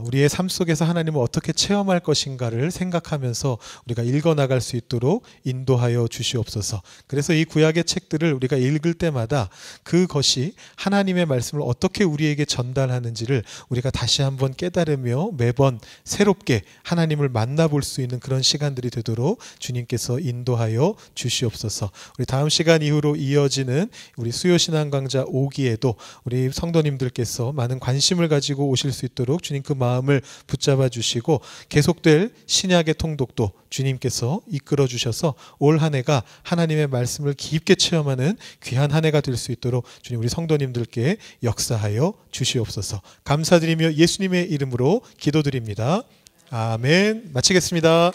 우리의 삶 속에서 하나님을 어떻게 체험할 것인가를 생각하면서 우리가 읽어나갈 수 있도록 인도하여 주시옵소서. 그래서 이 구약의 책들을 우리가 읽을 때마다 그것이 하나님의 말씀을 어떻게 우리에게 전달하는지를 우리가 다시 한번 깨달으며 매번 새롭게 하나님을 만나볼 수 있는 그런 시간들이 되도록 주님께서 인도하여 주시옵소서. 우리 다음 시간 이후로 이어지는 우리 수요신앙 강좌 5기에도 우리 성도님들께서 많은 관심을 가지고 오실 수 있도록 주님 그 마음을 붙잡아 주시고, 계속될 신약의 통독도 주님께서 이끌어 주셔서 올 한 해가 하나님의 말씀을 깊게 체험하는 귀한 한 해가 될 수 있도록 주님 우리 성도님들께 역사하여 주시옵소서. 감사드리며 예수님의 이름으로 기도드립니다. 아멘. 마치겠습니다.